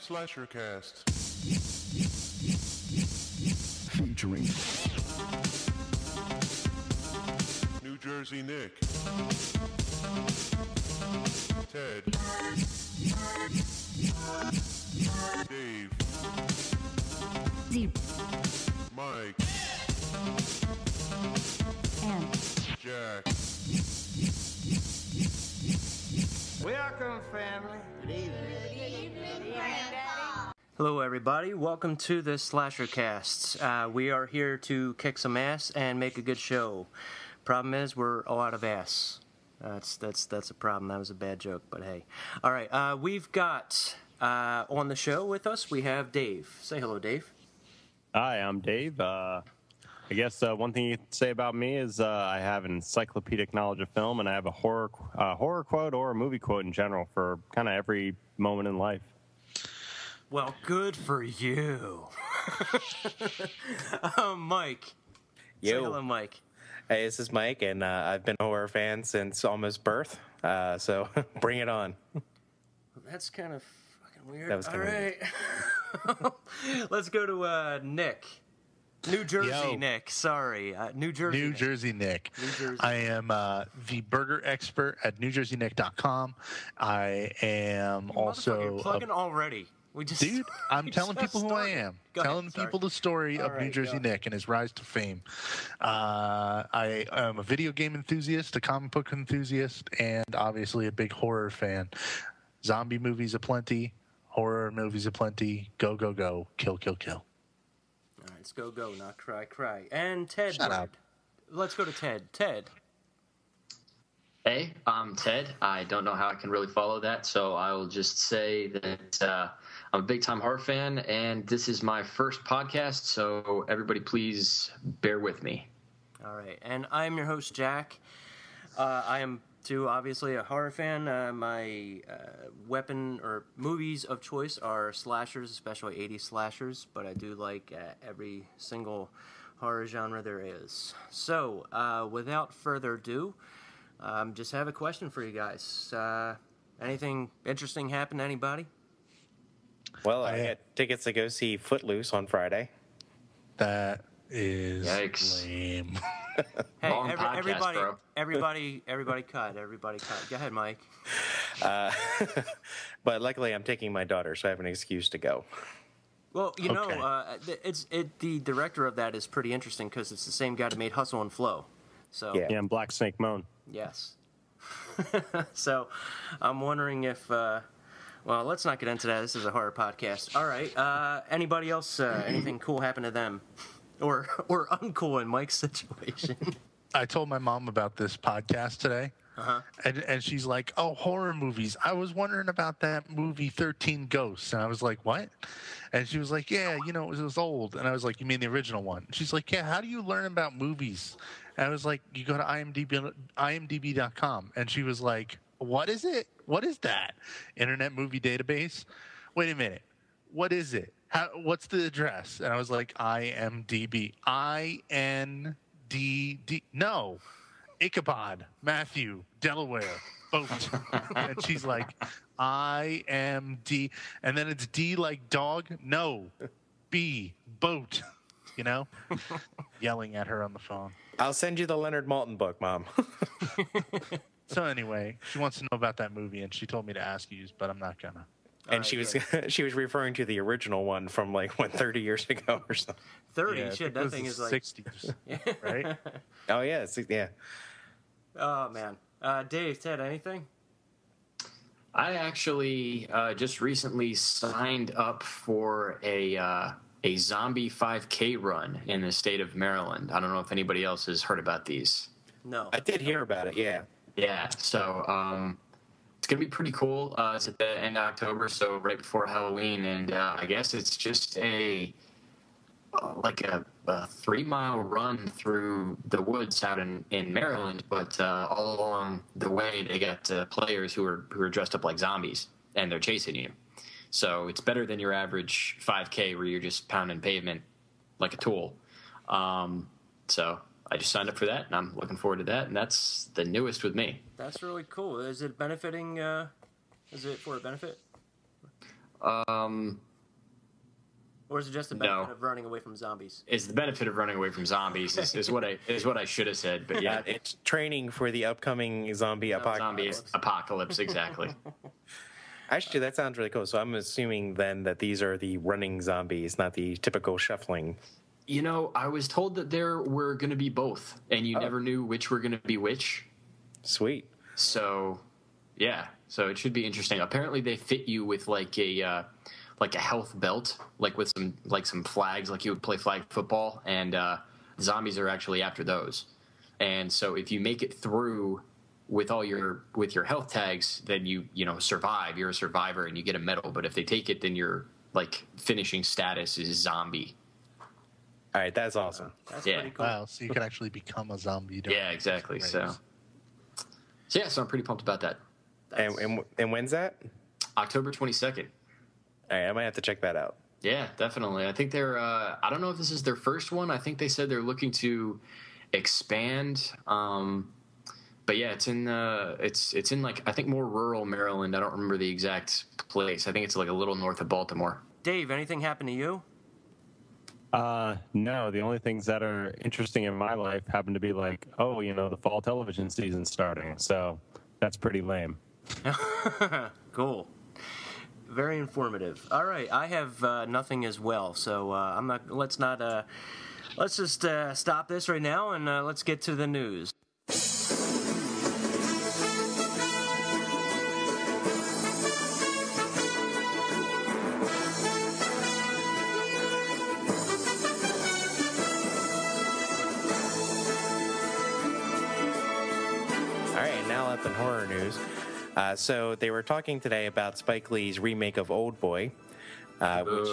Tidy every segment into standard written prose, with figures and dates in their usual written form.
Slashercast. Featuring New Jersey Nick. Ted. Dave. Z. Mike. And Jack. Welcome, family. Good evening. Hello, everybody. Welcome to the Slashercast. We are here to kick some ass and make a good show. Problem is, we're all out of ass. That's a problem. That was a bad joke, but hey. All right, we've got on the show with us. We have Dave. Say hello, Dave. Hi, I'm Dave. I guess one thing you can say about me is I have an encyclopedic knowledge of film, and I have a horror quote or a movie quote in general for kind of every moment in life. Well, good for you. Mike. Yo. Say hello, Mike. Hey, this is Mike, and I've been a horror fan since almost birth, so bring it on. That's kind of fucking weird. That was kind all right. Let's go to Nick. New Jersey Yo. Nick. Sorry. New Jersey New Nick. Jersey Nick. New Jersey. I am the burger expert at NewJerseyNick.com. I am also You're plugging already. Dude, I'm telling people who I am. Go ahead, Telling sorry. people the story All of right, New Jersey go. Nick and his rise to fame. I am a video game enthusiast, a comic book enthusiast, and obviously a big horror fan. Zombie movies aplenty, horror movies aplenty. Go, go, go. Kill, kill, kill. All right, let's go, not cry, cry. And Ted. Shut up. Let's go to Ted. Ted. Hey, I'm Ted. I don't know how I can really follow that, so I will just say that I'm a big-time horror fan, and this is my first podcast, so everybody please bear with me. All right, and I'm your host, Jack. I am, too, obviously a horror fan. My weapon or movies of choice are slashers, especially 80s slashers, but I do like every single horror genre there is. So, without further ado, just have a question for you guys. Anything interesting happen to anybody? Well, I got tickets to go see Footloose on Friday. That is Yikes. lame. Hey, Long podcast, everybody, bro. everybody cut. Everybody cut. Go ahead, Mike. But luckily, I'm taking my daughter, so I have an excuse to go. Well, you know, Okay. the director of that is pretty interesting because it's the same guy that made Hustle and Flow. So Yeah. Yeah, I'm Black Snake Moan. yes. So I'm wondering if. Well, let's not get into that. This is a horror podcast. All right. Anybody else? Anything cool happen to them, or uncool in Mike's situation? I told my mom about this podcast today, and she's like, "Oh, horror movies. I was wondering about that movie 13 Ghosts." And I was like, "What?" And she was like, "Yeah, you know, it was old." And I was like, "You mean the original one?" And she's like, "Yeah, how do you learn about movies?" And I was like, "You go to IMDb.com." And she was like, "What is it? What is that? Internet Movie Database? Wait a minute. What is it? What's the address?" And I was like, IMDb. INDD. No. Ichabod, Matthew, Delaware, boat. And she's like, IMD. And then it's D like dog. No. B, boat. You know? Yelling at her on the phone. I'll send you the Leonard Maltin book, Mom. So anyway, she wants to know about that movie, and she told me to ask you, but I'm not gonna. And she was she was referring to the original one from 30 years ago or something. 30. Yeah, I Shit, think it that was thing the is like 60s, right? Oh yeah, yeah. Oh man. Dave, Ted, anything? I actually just recently signed up for a zombie 5K run in the state of Maryland. I don't know if anybody else has heard about these. No. I did hear about it. Yeah. Yeah, so it's going to be pretty cool. It's at the end of October, so right before Halloween, and I guess it's just a 3-mile run through the woods out in Maryland, but all along the way they got players who are dressed up like zombies, and they're chasing you. So it's better than your average 5K where you're just pounding pavement like a tool. So I just signed up for that, and I'm looking forward to that, and that's the newest with me. That's really cool. Is it benefiting? Is it for a benefit? Or is it just the benefit of running away from zombies? It's the benefit of running away from zombies is what I should have said. But yeah, it's training for the upcoming zombie apocalypse. Apocalypse, exactly. Actually, that sounds really cool. So I'm assuming then that these are the running zombies, not the typical shuffling. You know, I was told that there were going to be both, and you never knew which were going to be which. Sweet. So, yeah. So it should be interesting. Apparently, they fit you with like a health belt, like with some flags, like you would play flag football, and zombies are actually after those. And so if you make it through with your health tags, then you survive. You're a survivor and you get a medal. But if they take it, then your like finishing status is zombie. All right, that's awesome. That's pretty cool. Wow, so you can actually become a zombie. Yeah, exactly. So I'm pretty pumped about that. And when's that? October 22nd. All right, I might have to check that out. Yeah, definitely. I think they're. I don't know if this is their first one. I think they said they're looking to expand. But yeah, it's in like I think more rural Maryland. I don't remember the exact place. I think it's like a little north of Baltimore. Dave, anything happened to you? No, the only things that are interesting in my life happen to be like, the fall television season's starting. So that's pretty lame. Cool. Very informative. All right, I have nothing as well. So I'm not. Let's just stop this right now and let's get to the news. In horror news. So they were talking today about Spike Lee's remake of Old Boy, which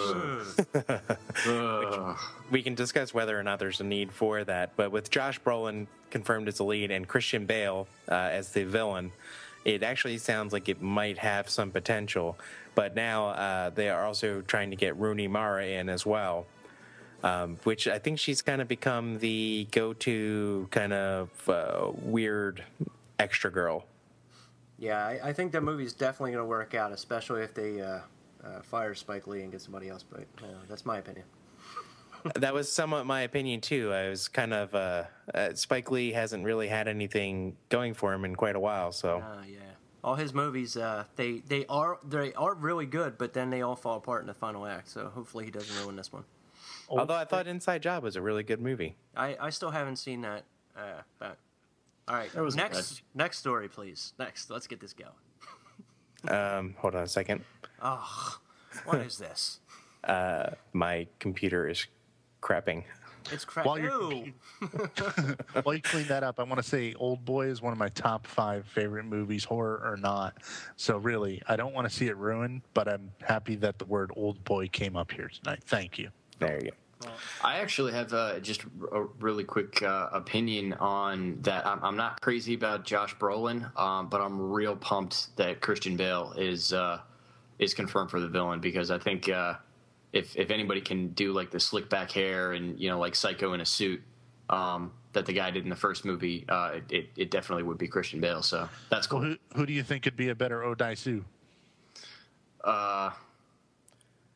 we can discuss whether or not there's a need for that. But with Josh Brolin confirmed as the lead and Christian Bale as the villain, it actually sounds like it might have some potential. But now they are also trying to get Rooney Mara in as well, which I think she's kind of become the go-to kind of weird extra girl. Yeah, I think that movie's definitely going to work out, especially if they fire Spike Lee and get somebody else. But that's my opinion. That was somewhat my opinion too. I was kind of Spike Lee hasn't really had anything going for him in quite a while. So yeah, all his movies they are really good, but then they all fall apart in the final act. So hopefully he doesn't ruin this one. Although I thought Inside Job was a really good movie. I still haven't seen that. But all right, next story, please. Next, let's get this going. Hold on a second. Oh, what is this? My computer is crapping. It's crap. While you clean that up, I want to say Old Boy is one of my top 5 favorite movies, horror or not. So really, I don't want to see it ruined, but I'm happy that the word Old Boy came up here tonight. Thank you. There you go. I actually have just a really quick opinion on that. I'm not crazy about Josh Brolin, but I'm real pumped that Christian Bale is confirmed for the villain, because I think if anybody can do like the slick back hair and like Psycho in a suit that the guy did in the first movie, it definitely would be Christian Bale. So that's cool. Well, who do you think could be a better Odaisu?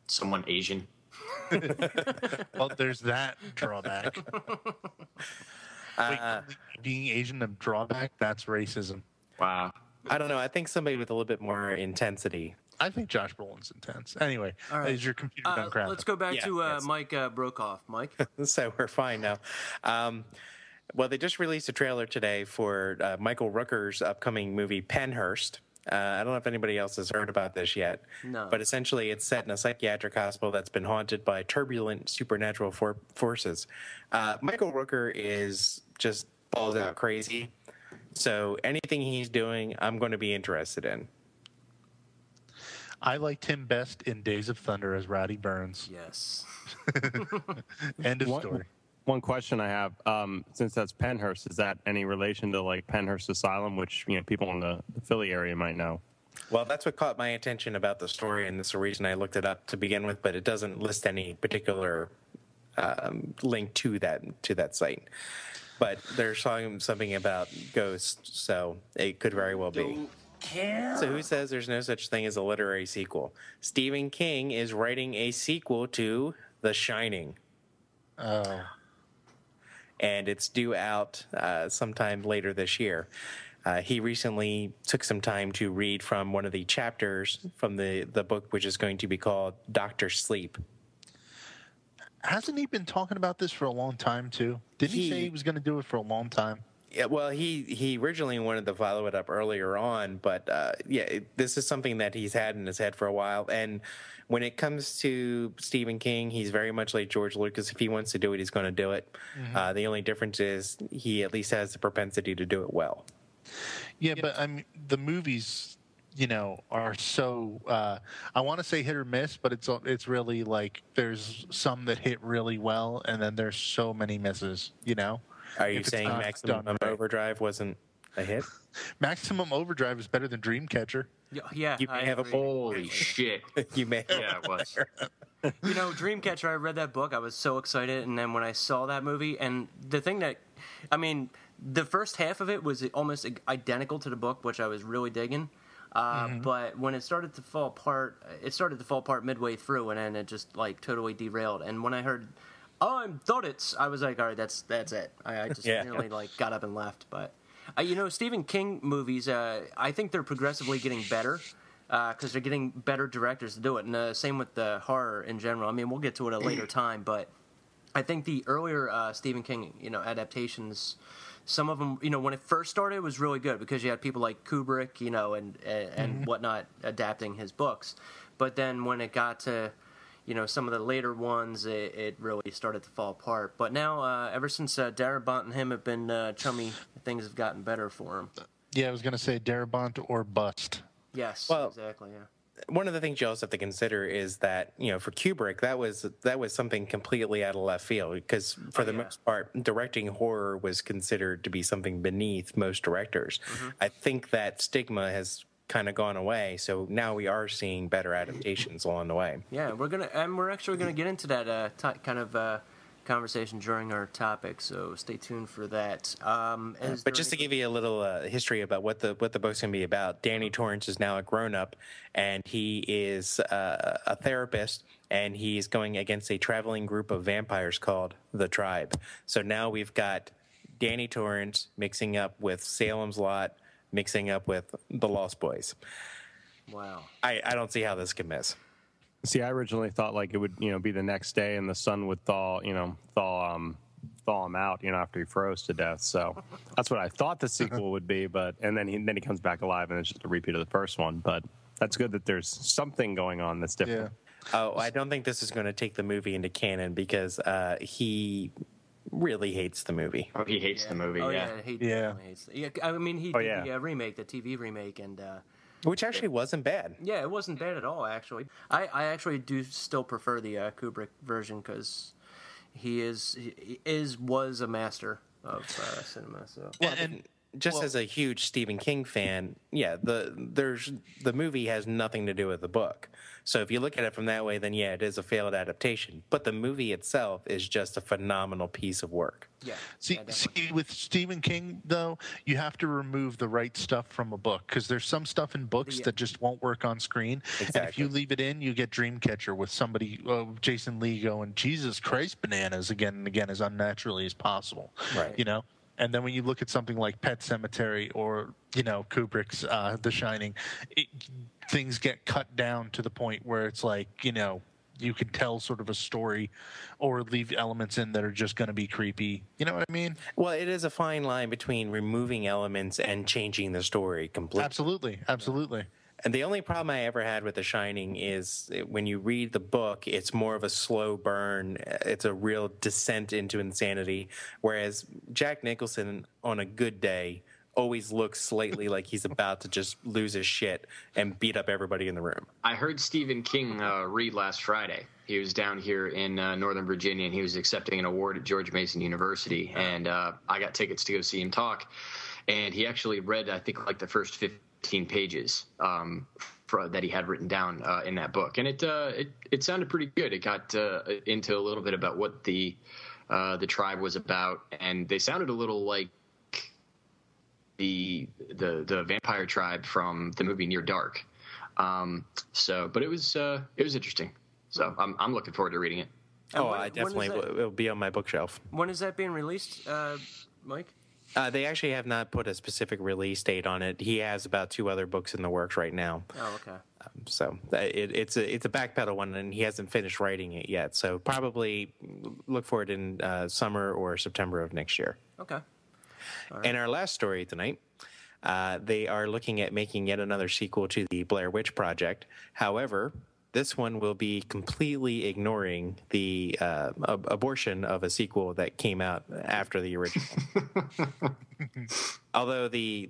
Someone Asian. Well, there's that drawback. Wait, being Asian a drawback? That's racism. Wow. I don't know. I think somebody with a little bit more intensity. I think Josh Brolin's intense. Anyway, all right. Is your computer done crapping? Let's go back to Mike Brokaw. Mike? So we're fine now. Well, they just released a trailer today for Michael Rooker's upcoming movie Penhurst. I don't know if anybody else has heard about this yet. No. But essentially, it's set in a psychiatric hospital that's been haunted by turbulent supernatural forces. Michael Rooker is just balls out crazy. So anything he's doing, I'm going to be interested in. I liked him best in Days of Thunder as Rowdy Burns. Yes. End of story. One question I have, since that's Penhurst, is that any relation to like Penhurst Asylum, which people in the Philly area might know? Well, that's what caught my attention about the story, and that's the reason I looked it up to begin with. But it doesn't list any particular link to that site. But they're talking something about ghosts, so it could very well be. So who says there's no such thing as a literary sequel? Stephen King is writing a sequel to The Shining. Oh. And it's due out sometime later this year. He recently took some time to read from one of the chapters from the book, which is going to be called Dr. Sleep. Hasn't he been talking about this for a long time, too? Didn't he say he was going to do it for a long time? Yeah, well, he originally wanted to follow it up earlier on, but this is something that he's had in his head for a while. And when it comes to Stephen King, he's very much like George Lucas. If he wants to do it, he's going to do it. Mm-hmm. The only difference is he at least has the propensity to do it well. Yeah, but I mean, the movies, are so I want to say hit or miss, but it's really like there's some that hit really well, and then there's so many misses. Are you saying Maximum Overdrive wasn't a hit? Maximum Overdrive is better than Dreamcatcher. Yeah, you may have a holy shit. You may. Yeah, it was. Dreamcatcher. I read that book. I was so excited, and then when I saw that movie, and the thing that, the first half of it was almost identical to the book, which I was really digging. But when it started to fall apart midway through, and then it just totally derailed. And when I heard, I'm Thuddits, I was like, all right, that's it. I just nearly got up and left. But Stephen King movies, I think they're progressively getting better because they're getting better directors to do it. And same with the horror in general. I mean, we'll get to it at a later time, but I think the earlier Stephen King, adaptations. Some of them, when it first started, it was really good because you had people like Kubrick, and whatnot adapting his books. But then when it got to, some of the later ones, it really started to fall apart. But now, ever since Darabont and him have been chummy, things have gotten better for him. Yeah, I was going to say Darabont or bust. Yes, exactly, yeah. One of the things you also have to consider is that, for Kubrick, that was something completely out of left field because for the most part, directing horror was considered to be something beneath most directors. Mm-hmm. I think that stigma has kind of gone away, so now we are seeing better adaptations along the way. Yeah, we're actually gonna get into that kind of conversation during our topic, so stay tuned for that. But just to give you a little history about what the book's going to be about, Danny Torrance is now a grown-up, and he is a therapist, and he's going against a traveling group of vampires called the Tribe. So now we've got Danny Torrance mixing up with Salem's Lot, mixing up with the Lost Boys. Wow. I don't see how this can miss. See, I originally thought it would, be the next day and the sun would thaw him out, after he froze to death. So that's what I thought the sequel would be. And then he comes back alive and it's just a repeat of the first one. But that's good that there's something going on that's different. Yeah. Oh, I don't think this is going to take the movie into canon because he really hates the movie. Oh, he hates the movie. Oh, yeah. He hates it. I mean, he did the remake, the TV remake, and. Which actually wasn't bad. Yeah, it wasn't bad at all, actually. I actually do still prefer the Kubrick version because he was a master of cinema. So, as a huge Stephen King fan, the movie has nothing to do with the book. So if you look at it from that way, then it is a failed adaptation. But the movie itself is just a phenomenal piece of work. Yeah. See, with Stephen King, though, you have to remove the right stuff from a book because there's some stuff in books that just won't work on screen. Exactly. And if you leave it in, you get Dreamcatcher with somebody, Jason Lee going, Jesus Christ, bananas again and again as unnaturally as possible. Right. And then when you look at something like Pet Sematary or, Kubrick's The Shining, things get cut down to the point where it's like, you can tell sort of a story or leave elements in that are just going to be creepy. You know what I mean? Well, it is a fine line between removing elements and changing the story completely. Absolutely. And the only problem I ever had with The Shining is when you read the book, it's more of a slow burn. It's a real descent into insanity. Whereas Jack Nicholson, on a good day, always looks slightly like he's about to just lose his shit and beat up everybody in the room. I heard Stephen King read last Friday. He was down here in Northern Virginia, and he was accepting an award at George Mason University. And I got tickets to go see him talk. And he actually read, I think, the first 15 pages that he had written down in that book, and it sounded pretty good. It got into a little bit about what the tribe was about, and they sounded a little like the vampire tribe from the movie Near Dark. But it was interesting. So I'm looking forward to reading it. I definitely it'll be on my bookshelf. When is that being released, Mike? They actually have not put a specific release date on it. He has about 2 other books in the works right now. Oh, okay. It's a backpedal one, and he hasn't finished writing it yet. So probably look for it in summer or September of next year. Okay. All right. And our last story tonight, they are looking at making yet another sequel to the Blair Witch Project. However, this one will be completely ignoring the abortion of a sequel that came out after the original. Although the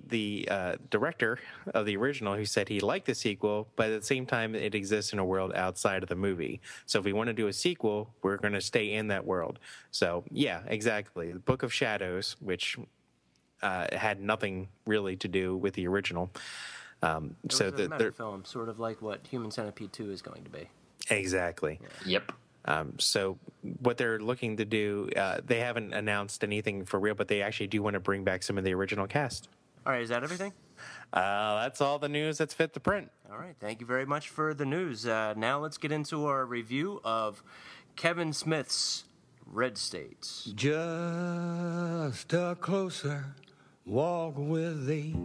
director of the original, who said he liked the sequel, but at the same time it exists in a world outside of the movie. So if we want to do a sequel, we're going to stay in that world. So yeah, exactly. The Book of Shadows, which had nothing really to do with the original. So a meta film, sort of like what Human Centipede 2 is going to be. Exactly. Yeah. Yep. So what they're looking to do, they haven't announced anything for real, but they actually do want to bring back some of the original cast. All right, is that everything? That's all the news that's fit to print. All right, thank you very much for the news. Now let's get into our review of Kevin Smith's Red State. Just a closer walk with thee.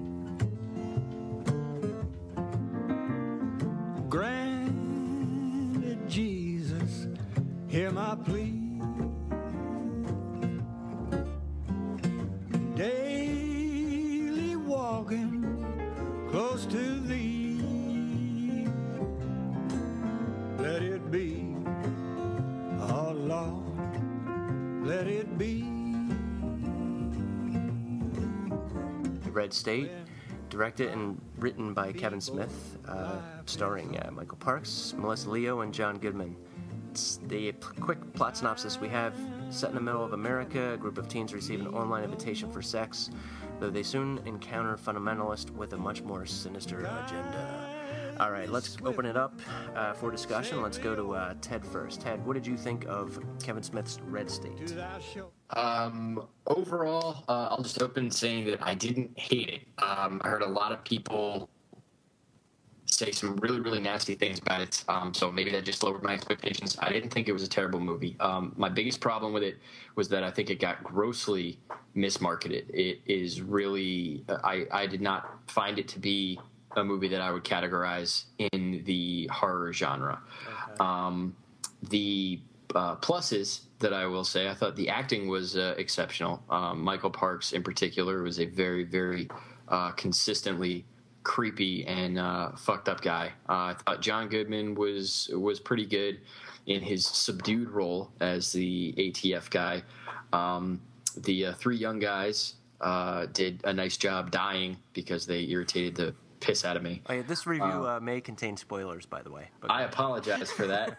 Granted, Jesus, hear my plea. Daily walking close to thee. Let it be, oh Lord, let it be. Red State, directed and written by Kevin Smith, starring Michael Parks, Melissa Leo, and John Goodman. It's the quick plot synopsis we have: set in the middle of America, a group of teens receive an online invitation for sex, though they soon encounter fundamentalists with a much more sinister agenda. All right, let's open it up for discussion. Let's go to Ted first. Ted, what did you think of Kevin Smith's Red State? Overall, I'll just open saying that I didn't hate it. I heard a lot of people say some really, really nasty things about it, so maybe that just lowered my expectations. I didn't think it was a terrible movie. My biggest problem with it was that I think it got grossly mismarketed. It is really, I did not find it to be a movie that I would categorize in the horror genre. Okay. The pluses that I will say, I thought the acting was exceptional. Michael Parks, in particular, was a very, very consistently creepy and fucked up guy. I thought John Goodman was pretty good in his subdued role as the ATF guy. The 3 young guys did a nice job dying because they irritated the piss out of me. Oh, yeah, this review may contain spoilers, by the way. But I apologize for that.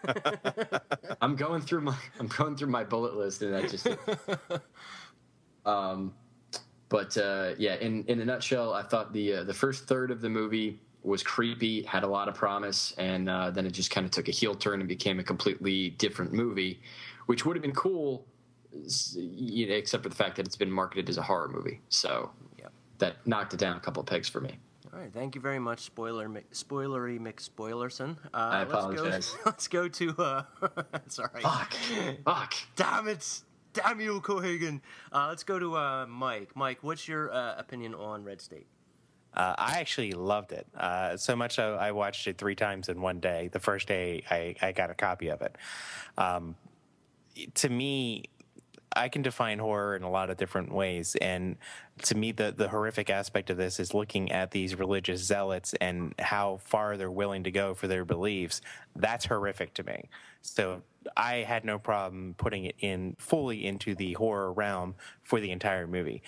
I'm going through my bullet list, and that just. In a nutshell, I thought the first third of the movie was creepy, had a lot of promise, and then it just kind of took a heel turn and became a completely different movie, which would have been cool, except for the fact that it's been marketed as a horror movie. So that knocked it down a couple of pegs for me. All right, thank you very much, spoilery McSpoilerson. I apologize. Let's go to. It's all right. Fuck. Damn it! Damn you, Cohagen. Let's go to Mike. Mike, what's your opinion on Red State? I actually loved it so much. I watched it 3 times in one day. The first day, I got a copy of it. To me, I can define horror in a lot of different ways, and to me, the horrific aspect of this is looking at these religious zealots and how far they're willing to go for their beliefs. That's horrific to me. So I had no problem putting it in fully into the horror realm for the entire movie.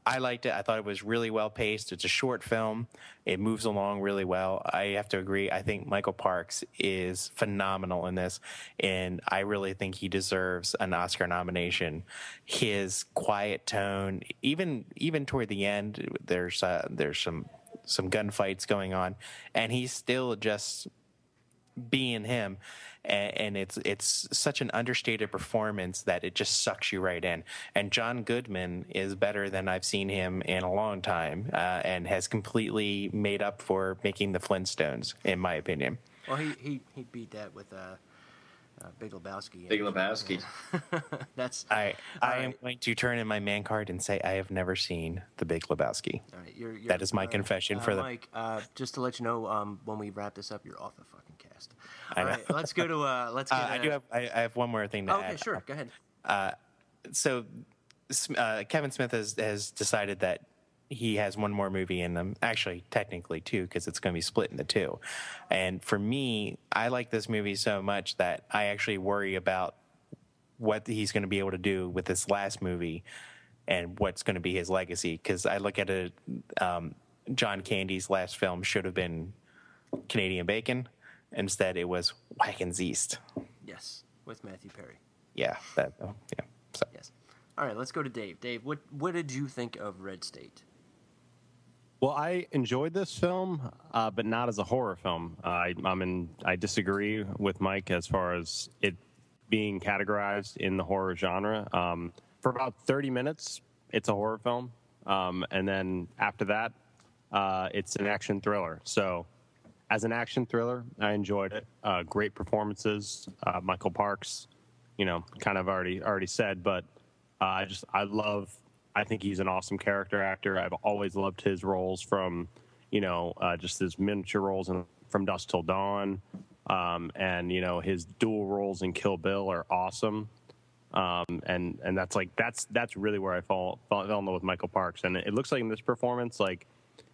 I liked it. I thought it was really well paced. It's a short film. It moves along really well. I have to agree. I think Michael Parks is phenomenal in this, and I really think he deserves an Oscar nomination. His quiet tone, even toward the end, there's some gunfights going on, and he's still just being him, and it's such an understated performance that it just sucks you right in. And John Goodman is better than I've seen him in a long time, and has completely made up for making the Flintstones, in my opinion. Well, he beat that with Big Lebowski. Big Lebowski. That's I am going to turn in my man card and say I have never seen The Big Lebowski. All right, you're, that is my confession for the Mike. Just to let you know, when we wrap this up, you're off the fucking cast. I All know. right, let's go to let's get. I have one more thing to add. Okay, sure, go ahead. So Kevin Smith has decided that he has one more movie in them. Actually, technically two, because it's going to be split into two. And for me, I like this movie so much that I actually worry about what he's going to be able to do with this last movie and what's going to be his legacy. Because I look at it, John Candy's last film should have been Canadian Bacon. Instead, it was Wagons East. Yes, with Matthew Perry. Yeah. So. Yes. All right, let's go to Dave. Dave, what did you think of Red State? Well, I enjoyed this film, but not as a horror film. I disagree with Mike as far as it being categorized in the horror genre. For about 30 minutes, it's a horror film, and then after that, it's an action thriller. So, as an action thriller, I enjoyed it. Great performances. Michael Parks, kind of already said, but I think he's an awesome character actor. I've always loved his roles from, just his miniature roles from Dusk Till Dawn, and his dual roles in Kill Bill are awesome. And that's really where I fell in love with Michael Parks. And it looks like in this performance, like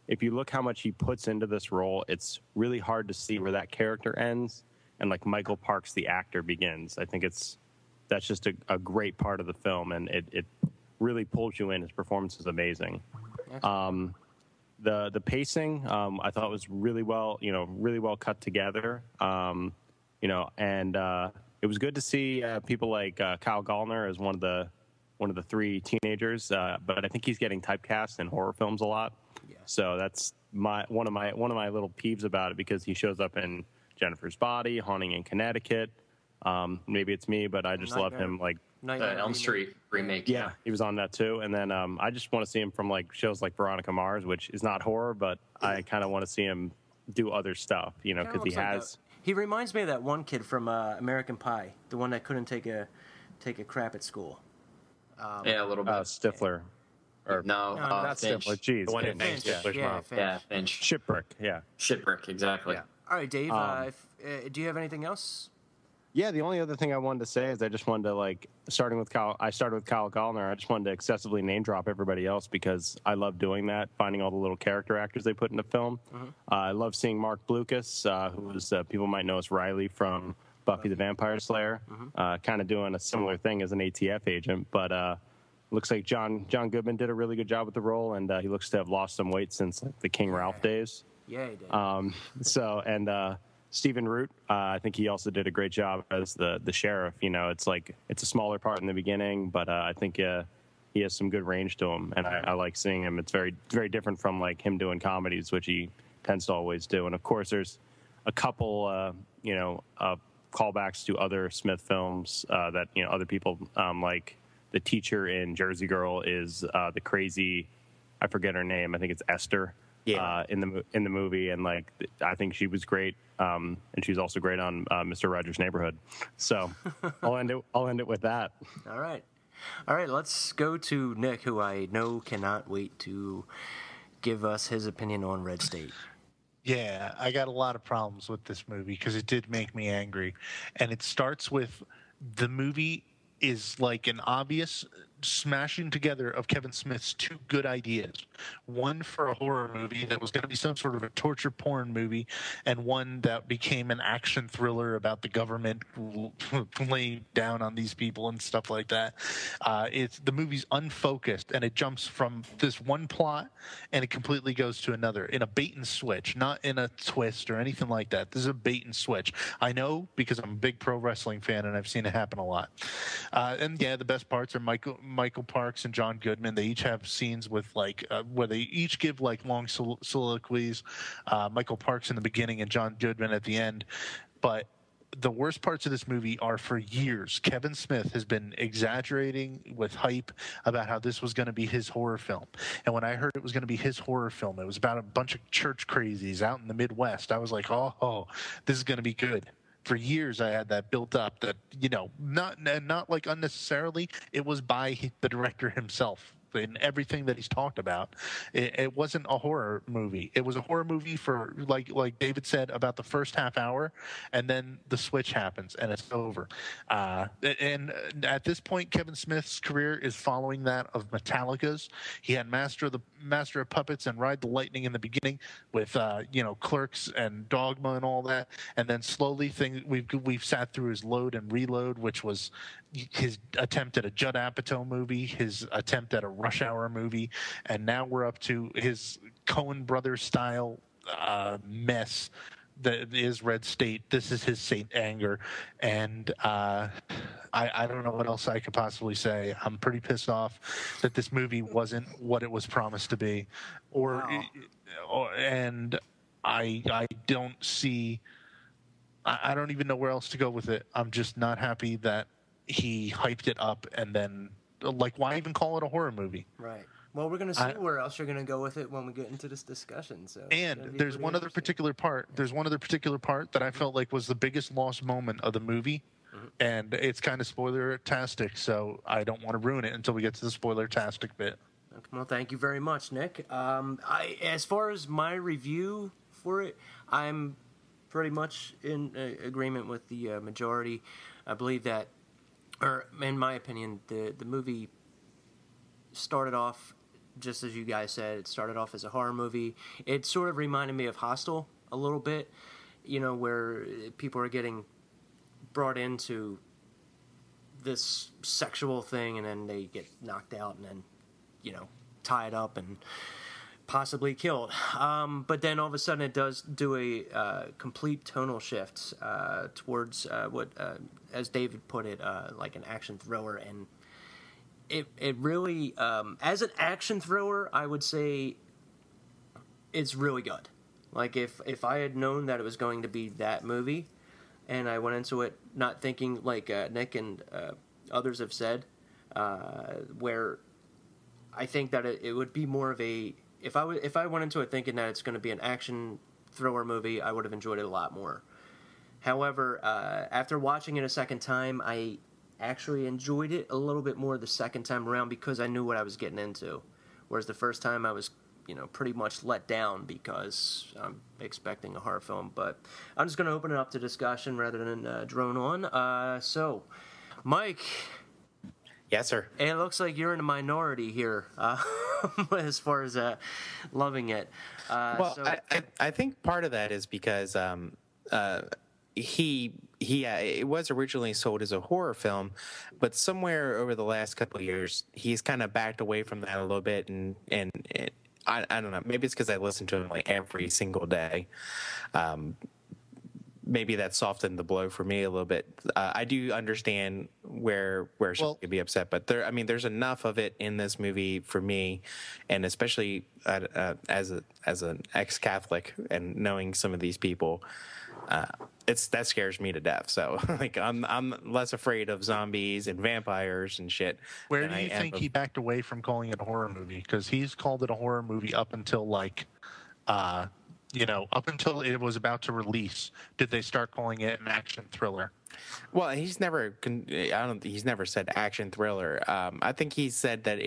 if you look how much he puts into this role, it's really hard to see where that character ends and like Michael Parks the actor begins. I think that's just a great part of the film, and it really pulls you in. His performance is amazing. The pacing, I thought was really well cut together. And it was good to see people like Kyle Gallner as one of the three teenagers. But I think he's getting typecast in horror films a lot. Yeah. So that's one of my little peeves about it, because he shows up in Jennifer's Body, Haunting in Connecticut. Maybe it's me, but I just love him. Like Elm Street remake. Yeah, he was on that too. And then I just want to see him from like shows like Veronica Mars, which is not horror, but I kind of want to see him do other stuff, because he has. He reminds me of that one kid from American Pie, the one that couldn't take a crap at school. Yeah, a little bit. Stifler. Or, no, not Finch. Stifler. Jeez, The one in Finch. Yeah, Finch. Yeah, Finch. Shipwreck. Yeah. Shipwreck, exactly. Yeah. All right, Dave. Do you have anything else? Yeah, the only other thing I wanted to say is I just wanted to starting with Kyle. I started with Kyle Gallner. I just wanted to excessively name drop everybody else because I love doing that, finding all the little character actors they put in the film. I love seeing Mark Blucas, who was people might know as Riley from Buffy the Vampire Slayer, kind of doing a similar thing as an ATF agent. But looks like John Goodman did a really good job with the role, and he looks to have lost some weight since the King Ralph days. Yeah, he did. Stephen Root, I think he also did a great job as the sheriff. It's a smaller part in the beginning, but I think he has some good range to him, and I like seeing him. It's very, very different from like him doing comedies, which he tends to always do. And of course, there's a couple, callbacks to other Smith films that other people like. The teacher in Jersey Girl is the crazy, I forget her name. I think it's Esther. Yeah. In the movie, and I think she was great, and she's also great on Mr. Rogers' Neighborhood. So I'll end it with that. All right. Let's go to Nick, who I know cannot wait to give us his opinion on Red State. Yeah, I got a lot of problems with this movie because it did make me angry, and it starts with the movie is like an obvious smashing together of Kevin Smith's two good ideas. One for a horror movie that was going to be some sort of a torture porn movie, and one that became an action thriller about the government laying down on these people and stuff like that. The movie's unfocused, and it jumps from this one plot and it completely goes to another in a bait and switch, not in a twist or anything like that. This is a bait and switch. I know because I'm a big pro wrestling fan and I've seen it happen a lot. And yeah, the best parts are Michael Parks and John Goodman. They each have scenes with where they each give long soliloquies. Michael Parks in the beginning and John Goodman at the end. But the worst parts of this movie are, for years, Kevin Smith has been exaggerating with hype about how this was going to be his horror film. And when I heard it was going to be his horror film, it was about a bunch of church crazies out in the Midwest. I was like, oh, this is going to be good. For years, I had that built up that, not like unnecessarily, it was by the director himself. In everything that he's talked about, it wasn't a horror movie. It was a horror movie for, like David said, about the first half hour, and then the switch happens and it's over. And at this point, Kevin Smith's career is following that of Metallica's. He had Master of Puppets and Ride the Lightning in the beginning with Clerks and Dogma and all that, and then slowly we've sat through his Load and Reload, which was his attempt at a Judd Apatow movie, his attempt at a Rush Hour movie, and now we're up to his Coen Brothers style mess that is Red State. This is his Saint Anger, and I don't know what else I could possibly say. I'm pretty pissed off that this movie wasn't what it was promised to be, and I don't see. I don't even know where else to go with it. I'm just not happy that he hyped it up and then, why even call it a horror movie? Right. Well, we're going to see where else you're going to go with it when we get into this discussion. So, and there's one other particular part. There's one other particular part that I felt like was the biggest lost moment of the movie, and it's kind of spoiler-tastic, so I don't want to ruin it until we get to the spoiler-tastic bit. Well, thank you very much, Nick. As far as my review for it, I'm pretty much in agreement with the majority. I believe that, or in my opinion, the movie started off, just as you guys said, it started off as a horror movie. It sort of reminded me of Hostel a little bit, where people are getting brought into this sexual thing and then they get knocked out and then, tied up and possibly killed. But then all of a sudden it does do a complete tonal shift towards what, as David put it, like an action thriller. And it really, as an action thriller, I would say it's really good. Like if I had known that it was going to be that movie and I went into it not thinking like Nick and others have said, where I think that it would be more of a, if I went into it thinking that it's going to be an action thriller movie, I would have enjoyed it a lot more. However, after watching it a second time, I actually enjoyed it a little bit more the second time around because I knew what I was getting into. Whereas the first time I was, pretty much let down because I'm expecting a horror film. But I'm just going to open it up to discussion rather than drone on. So, Mike. Yes, sir. It looks like you're in a minority here as far as loving it. I think part of that is because it was originally sold as a horror film, but somewhere over the last couple of years, he's kind of backed away from that a little bit, and I don't know. Maybe it's because I listen to him like every single day. Maybe that softened the blow for me a little bit. I do understand where she could be upset, but there's enough of it in this movie for me, and especially as an ex-Catholic and knowing some of these people, that scares me to death. So like I'm less afraid of zombies and vampires and shit. Where do you think he backed away from calling it a horror movie? Because he's called it a horror movie up until up until it was about to release. Did they start calling it an action thriller? Well, he's never said action thriller. I think he said that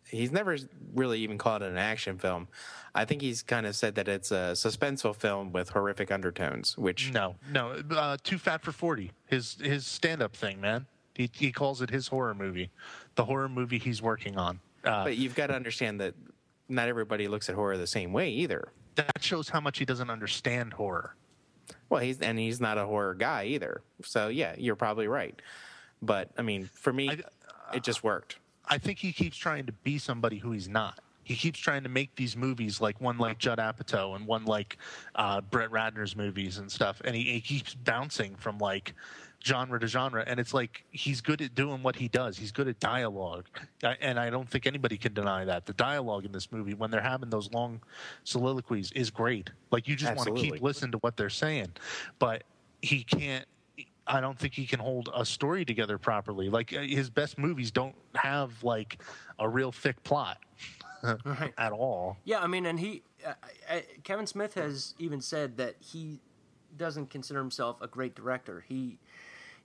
he's never really even called it an action film. I think he's kind of said that it's a suspenseful film with horrific undertones, which... No. Too Fat for 40. His stand-up thing, man. He calls it his horror movie. The horror movie he's working on. But you've got to understand that not everybody looks at horror the same way either. That shows how much he doesn't understand horror. Well, he's not a horror guy either. So, yeah, you're probably right. But, for me, it just worked. I think he keeps trying to be somebody who he's not. He keeps trying to make these movies, like one like Judd Apatow and one like Brett Ratner's movies and stuff, and he keeps bouncing from like genre to genre, and it's like he's good at doing what he does. He's good at dialogue, and I don't think anybody can deny that. The dialogue in this movie, when they're having those long soliloquies, is great. Like, you just want to keep listening to what they're saying, but he can't. I don't think he can hold a story together properly. Like, his best movies don't have like a real thick plot. Right. At all. Yeah, I mean, and Kevin Smith has even said that he doesn't consider himself a great director. He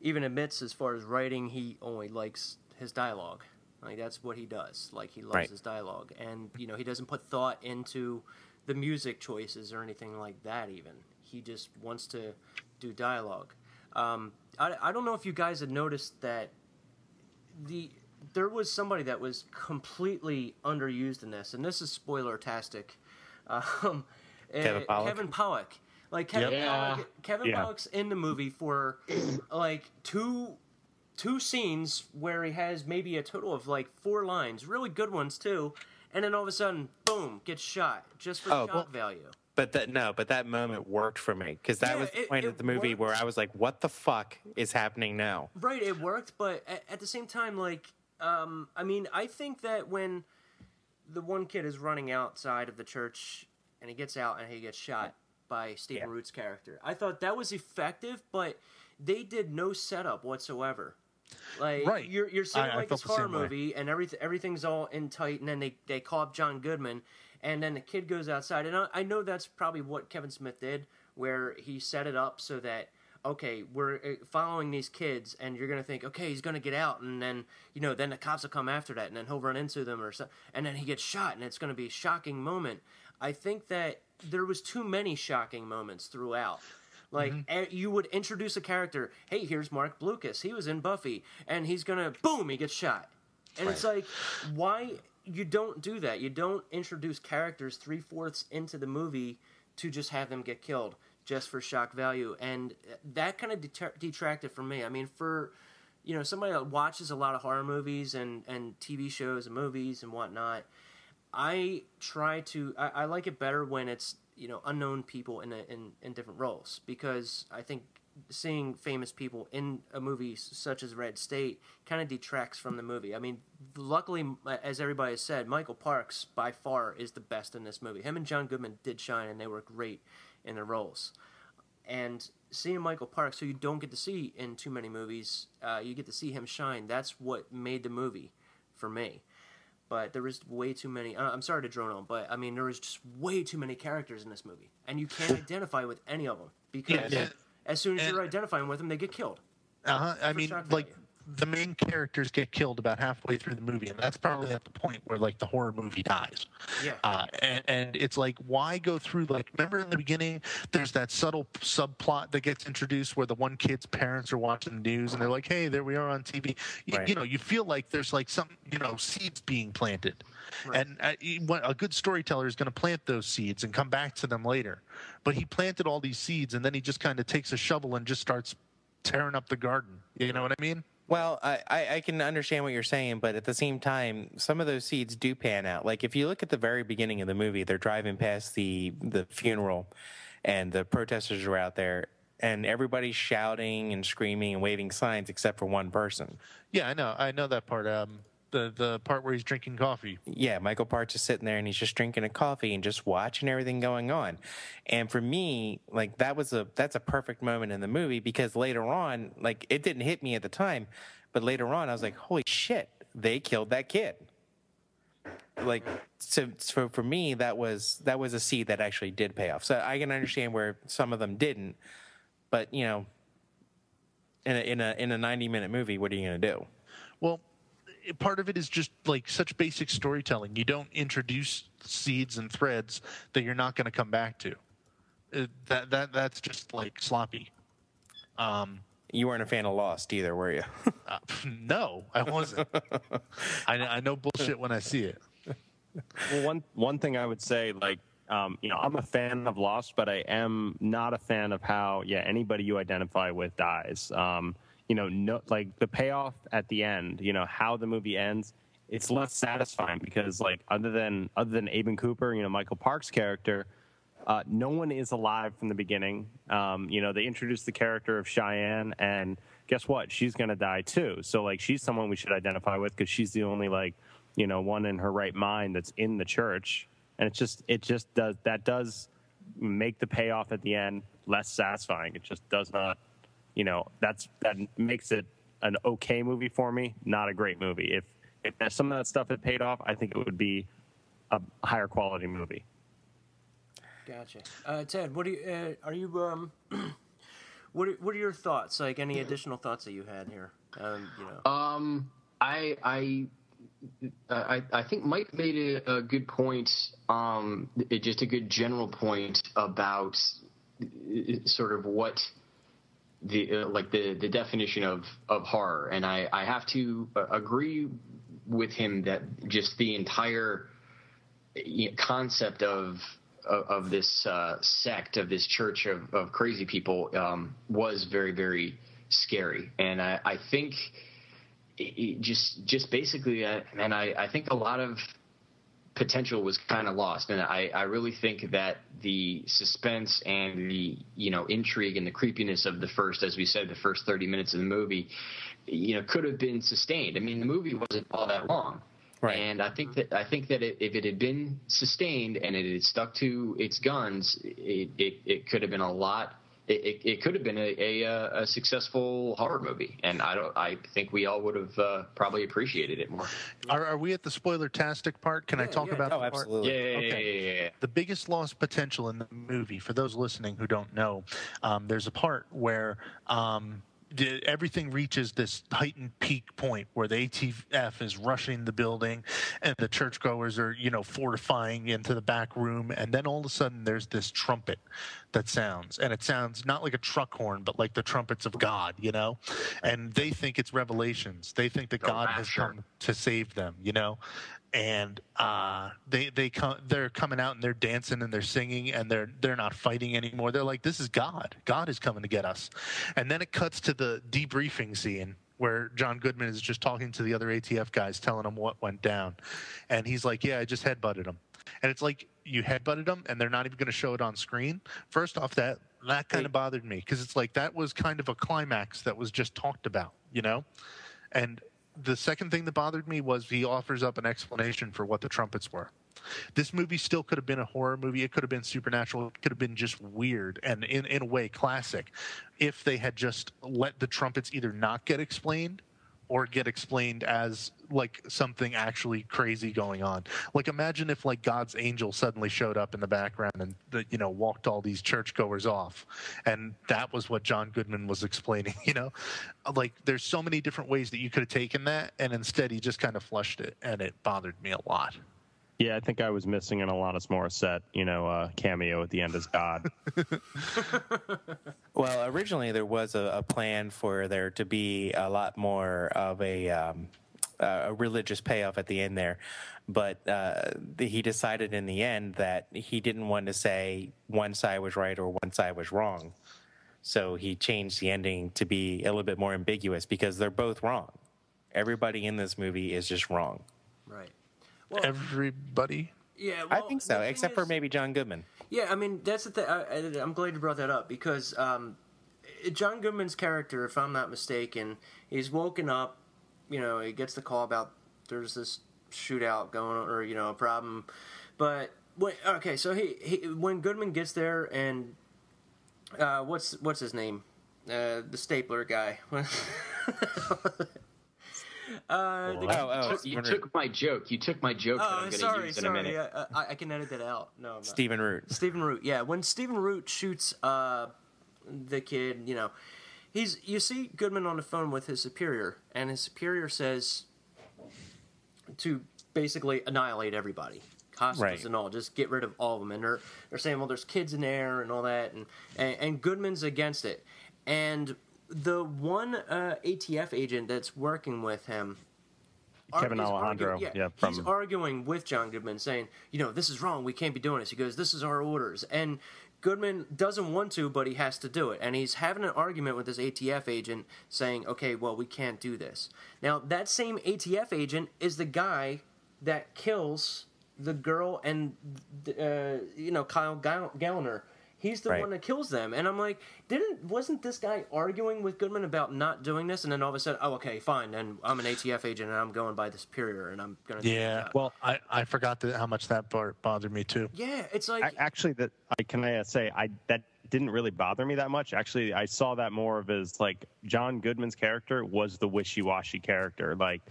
even admits, as far as writing, he only likes his dialogue. Like, that's what he does. Like, he loves his dialogue, and he doesn't put thought into the music choices or anything like that. Even he just wants to do dialogue. I don't know if you guys had noticed that there was somebody that was completely underused in this, and this is spoiler-tastic. Kevin Pollak. Like, Kevin Pollak's in the movie for like two scenes where he has maybe a total of like 4 lines, really good ones too, and then all of a sudden, boom, gets shot just for shock value. But that moment worked for me, because that was the point of the movie where I was like, "What the fuck is happening now?" Right, it worked, but at the same time, like, I mean, I think that when the one kid is running outside of the church and he gets out and he gets shot by Stephen Root's character, I thought that was effective, but they did no setup whatsoever. Like, you're sitting like this horror movie, and everything's all in tight, and then they call up John Goodman, and then the kid goes outside, and I know that's probably what Kevin Smith did, where he set it up so that, okay, we're following these kids, and you're going to think, okay, he's going to get out, and then, then the cops will come after that, and then he'll run into them, or something, and then he gets shot, and it's going to be a shocking moment. I think that there was too many shocking moments throughout. Like, you would introduce a character, hey, here's Mark Blucas, he was in Buffy, and he's going to, boom, he gets shot. And it's like, why... You don't do that. You don't introduce characters 3/4 into the movie to just have them get killed just for shock value, and that kind of detracted from me. I mean, for somebody that watches a lot of horror movies and TV shows and movies and whatnot, I like it better when it's unknown people in different roles, because I think seeing famous people in a movie such as Red State kind of detracts from the movie. I mean, luckily, as everybody has said, Michael Parks by far is the best in this movie. Him and John Goodman did shine, and they were great in their roles. And seeing Michael Parks, who you don't get to see in too many movies, you get to see him shine. That's what made the movie for me. But there was way too many... I'm sorry to drone on, but I mean, there was just way too many characters in this movie. And you can't identify with any of them, because... As soon as you're identifying with them, they get killed. I mean, like, the main characters get killed about halfway through the movie, and that's probably at the point where, like, the horror movie dies. Yeah. And it's like, why go through, like, remember in the beginning, there's that subtle subplot that gets introduced where the one kid's parents are watching the news, and they're like, hey, there we are on TV. You feel like there's, like, some, seeds being planted. Right. And a good storyteller is going to plant those seeds and come back to them later. But he planted all these seeds, and then he just kind of takes a shovel and just starts tearing up the garden. You know what I mean? Well, I can understand what you're saying, but at the same time, some of those seeds do pan out. Like, if you look at the very beginning of the movie, they're driving past the funeral, and the protesters are out there, and everybody's shouting and screaming and waving signs except for one person. Yeah, I know that part. The part where he's drinking coffee. Yeah, Michael Parks is sitting there and he's just drinking a coffee and just watching everything going on. And for me, like, that's a perfect moment in the movie, because later on, like, it didn't hit me at the time, but later on I was like, holy shit, they killed that kid. Like, so for me, that was a seed that actually did pay off. So I can understand where some of them didn't, but in a 90-minute movie, what are you going to do? Well, part of it is just like such basic storytelling. You don't introduce seeds and threads that you're not going to come back to. That's just like sloppy. You weren't a fan of Lost either, were you? No, I wasn't. I know bullshit when I see it. Well, one thing I would say, like, I'm a fan of Lost, but I am not a fan of how anybody you identify with dies. No, like the payoff at the end, how the movie ends, it's less satisfying because, like, other than Aben Cooper, Michael Park's character, no one is alive from the beginning. They introduced the character of Cheyenne, and guess what? She's going to die too. So, like, she's someone we should identify with because she's the only, like, one in her right mind that's in the church. And it just does make the payoff at the end less satisfying. It just does not, that makes it an okay movie for me, not a great movie. If some of that stuff had paid off, I think it would be a higher quality movie. Gotcha. Ted, what do you are you what are your thoughts? Like, any additional thoughts that you had here? I think Mike made a good point, just a good general point about sort of what the definition of horror, and I have to agree with him that just the entire concept of this sect, of this church of crazy people, was very, very scary, and I think. Just basically, and I think a lot of potential was kind of lost, and I really think that the suspense and the intrigue and the creepiness of the first 30 minutes of the movie, could have been sustained. I mean, the movie wasn't all that long, right? And I think that if it had been sustained and it had stuck to its guns, it could have been a lot. It could have been a successful horror movie, and I think we all would have probably appreciated it more. Are we at the spoiler-tastic part? Can I talk about the absolutely. part? Yeah. The biggest lost potential in the movie, for those listening who don't know, there's a part where everything reaches this heightened peak point where the ATF is rushing the building and the churchgoers are, fortifying into the back room. And then all of a sudden there's this trumpet that sounds, and it sounds not like a truck horn, but like the trumpets of God, and they think it's revelations. They think that God has come to save them, and they're coming out and they're dancing and they're singing and they're not fighting anymore. They're like, this is God. God is coming to get us. And then it cuts to the debriefing scene where John Goodman is just talking to the other ATF guys, telling them what went down. And he's like, yeah, I just headbutted him. And it's like, you headbutted them and they're not even going to show it on screen. First off, that kind of bothered me, because it's like that was kind of a climax that was just talked about, And the second thing that bothered me was he offers up an explanation for what the trumpets were. This movie still could have been a horror movie. It could have been supernatural. It could have been just weird and, in a way, classic, if they had just let the trumpets either not get explained or get explained as, like, something actually crazy going on. Like, imagine if, like, God's angel suddenly showed up in the background and, walked all these churchgoers off. And that was what John Goodman was explaining, Like, there's so many different ways that you could have taken that, and instead he just kind of flushed it, and it bothered me a lot. Yeah, I think I was missing an Alanis Morissette, cameo at the end as God. Well, originally there was a plan for there to be a lot more of a religious payoff at the end there, but he decided in the end that he didn't want to say one side was right or one side was wrong. So he changed the ending to be a little bit more ambiguous, because they're both wrong. Everybody in this movie is just wrong. Right. Well, everybody? Yeah, I think so, except for maybe John Goodman. Yeah, I mean, that's the thing. I'm glad you brought that up, because John Goodman's character, if I'm not mistaken, he's woken up, he gets the call about there's this shootout going on, or, a problem. But, so he when Goodman gets there and, what's his name? The stapler guy. You took my joke. You took my joke that I'm going to use in a minute. Yeah, I can edit that out. No, I'm not. Stephen Root. Stephen Root. Yeah, when Stephen Root shoots the kid, you see Goodman on the phone with his superior, and his superior says to basically annihilate everybody, hostages and all, just get rid of all of them. And they're saying, well, there's kids in there and all that, and Goodman's against it, and the one ATF agent that's working with him Kevin Alejandro, he's arguing with John Goodman, saying, this is wrong. We can't be doing this. He goes, this is our orders, and Goodman doesn't want to, but he has to do it. And he's having an argument with this ATF agent saying, okay, well, we can't do this. Now, that same ATF agent is the guy that kills the girl and, Kyle Gallner. He's the one that kills them. And I'm like, wasn't this guy arguing with Goodman about not doing this? And then all of a sudden, oh, okay, fine. And I'm an ATF agent, and I'm going by the superior, and I'm going to do well, I forgot how much that part bothered me, too. Yeah, it's like... that didn't really bother me that much. Actually, I saw that more of as, like, John Goodman's character was the wishy-washy character. Like,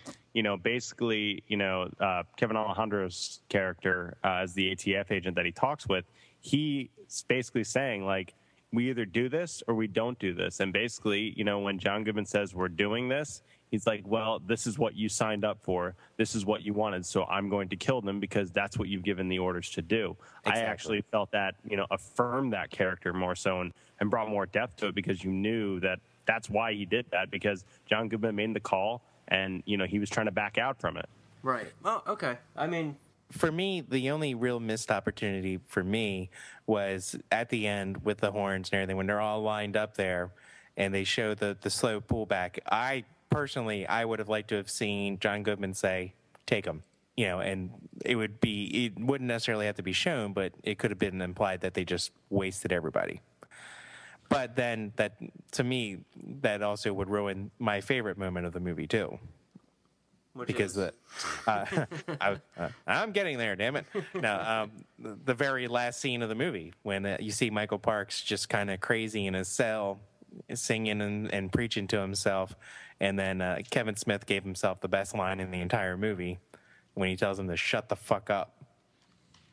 basically, Kevin Alejandro's character as the ATF agent that he talks with, he's basically saying, like, we either do this or we don't do this. And basically, when John Goodman says we're doing this, he's like, well, this is what you signed up for. This is what you wanted. So I'm going to kill them because that's what you've given the orders to do. Exactly. I actually felt that, affirmed that character more so and brought more depth to it because you knew that that's why he did that, because John Goodman made the call and, he was trying to back out from it. Right. Oh, okay. I mean... For me, the only real missed opportunity for me was at the end with the horns and everything, when they're all lined up there and they show the slow pullback. I would have liked to have seen John Goodman say, take them, and it wouldn't necessarily have to be shown, but it could have been implied that they just wasted everybody. But then to me, that also would ruin my favorite moment of the movie too. Because I'm getting there, damn it. Now, the very last scene of the movie when you see Michael Parks just kind of crazy in his cell, singing and preaching to himself, and then Kevin Smith gave himself the best line in the entire movie when he tells him to shut the fuck up.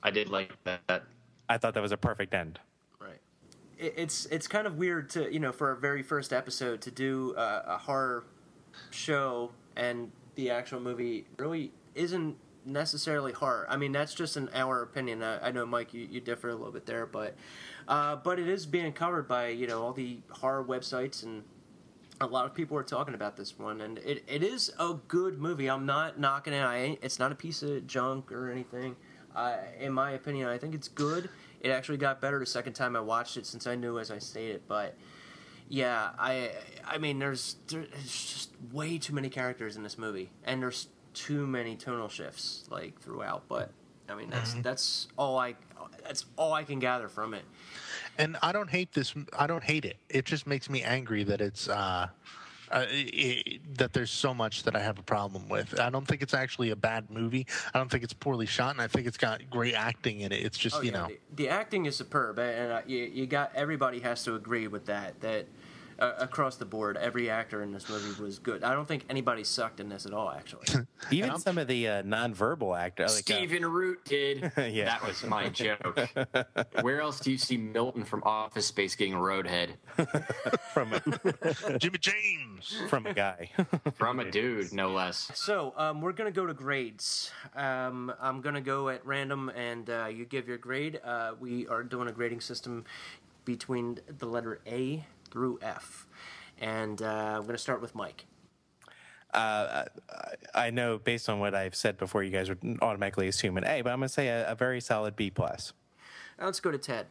I did like that. I thought that was a perfect end. Right. It's kind of weird to for our very first episode to do a horror show and the actual movie really isn't necessarily horror. I mean, that's just in our opinion. I know, Mike, you differ a little bit there, but it is being covered by all the horror websites, and a lot of people are talking about this one, and it is a good movie. I'm not knocking it. It's not a piece of junk or anything. In my opinion, I think it's good. It actually got better the second time I watched it, since I knew, as I stated, but. Yeah, I mean, there's just way too many characters in this movie, and there's too many tonal shifts throughout. But I mean, that's all I can gather from it. And I don't hate this. I don't hate it. It just makes me angry that it's that there's so much that I have a problem with. I don't think it's actually a bad movie. I don't think it's poorly shot, and I think it's got great acting in it. It's just the acting is superb, and you got everybody has to agree with that. Across the board, every actor in this movie was good. I don't think anybody sucked in this at all, actually. Even some of the nonverbal actors. Stephen Root did. Yeah. That was my joke. Where else do you see Milton from Office Space getting a roadhead? From Jimmy James. From a guy. From a dude, no less. So, we're going to go to grades. I'm going to go at random, and you give your grade. We are doing a grading system between the letter A through F. And I'm going to start with Mike. I know based on what I've said before, you guys would automatically assume an A, but I'm going to say a very solid B+. Let's go to Ted.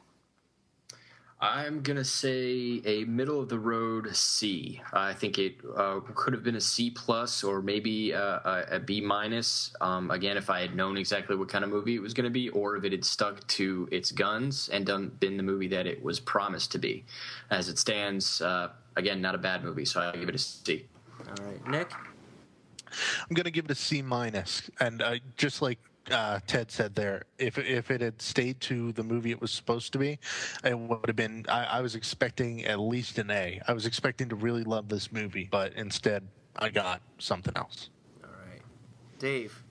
I'm going to say a middle-of-the-road C. I think it could have been a C+, or maybe a B-. Again, if I had known exactly what kind of movie it was going to be, or if it had stuck to its guns and been the movie that it was promised to be. As it stands, again, not a bad movie, so I'll give it a C. All right. Nick? I'm going to give it a C-. And just like Ted said there, if it had stayed to the movie it was supposed to be, it would have been. I was expecting at least an A. I was expecting to really love this movie, but instead I got something else. All right, Dave.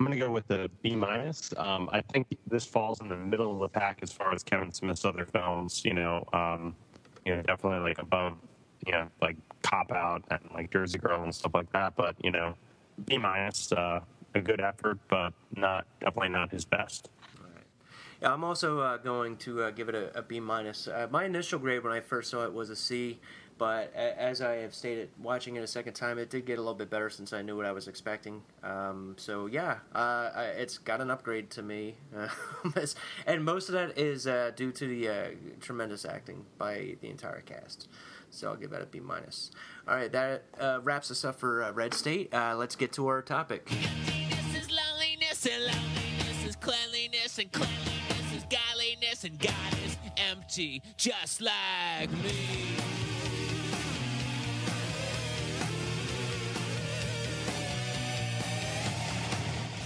I'm going to go with the B-. I think this falls in the middle of the pack as far as Kevin Smith's other films. Definitely like above, like Cop Out and like Jersey Girl and stuff like that. But B-. A good effort, but definitely not his best. All right. Yeah, I'm also going to give it a B minus. My initial grade when I first saw it was a C, but as I have stated, watching it a second time, it did get a little bit better since I knew what I was expecting. So yeah, it's got an upgrade to me, and most of that is due to the tremendous acting by the entire cast. So I'll give that a B minus. All right, that wraps us up for Red State. Let's get to our topic. Emptiness is loneliness, and loneliness is cleanliness, and cleanliness is godliness, and God is empty, just like me.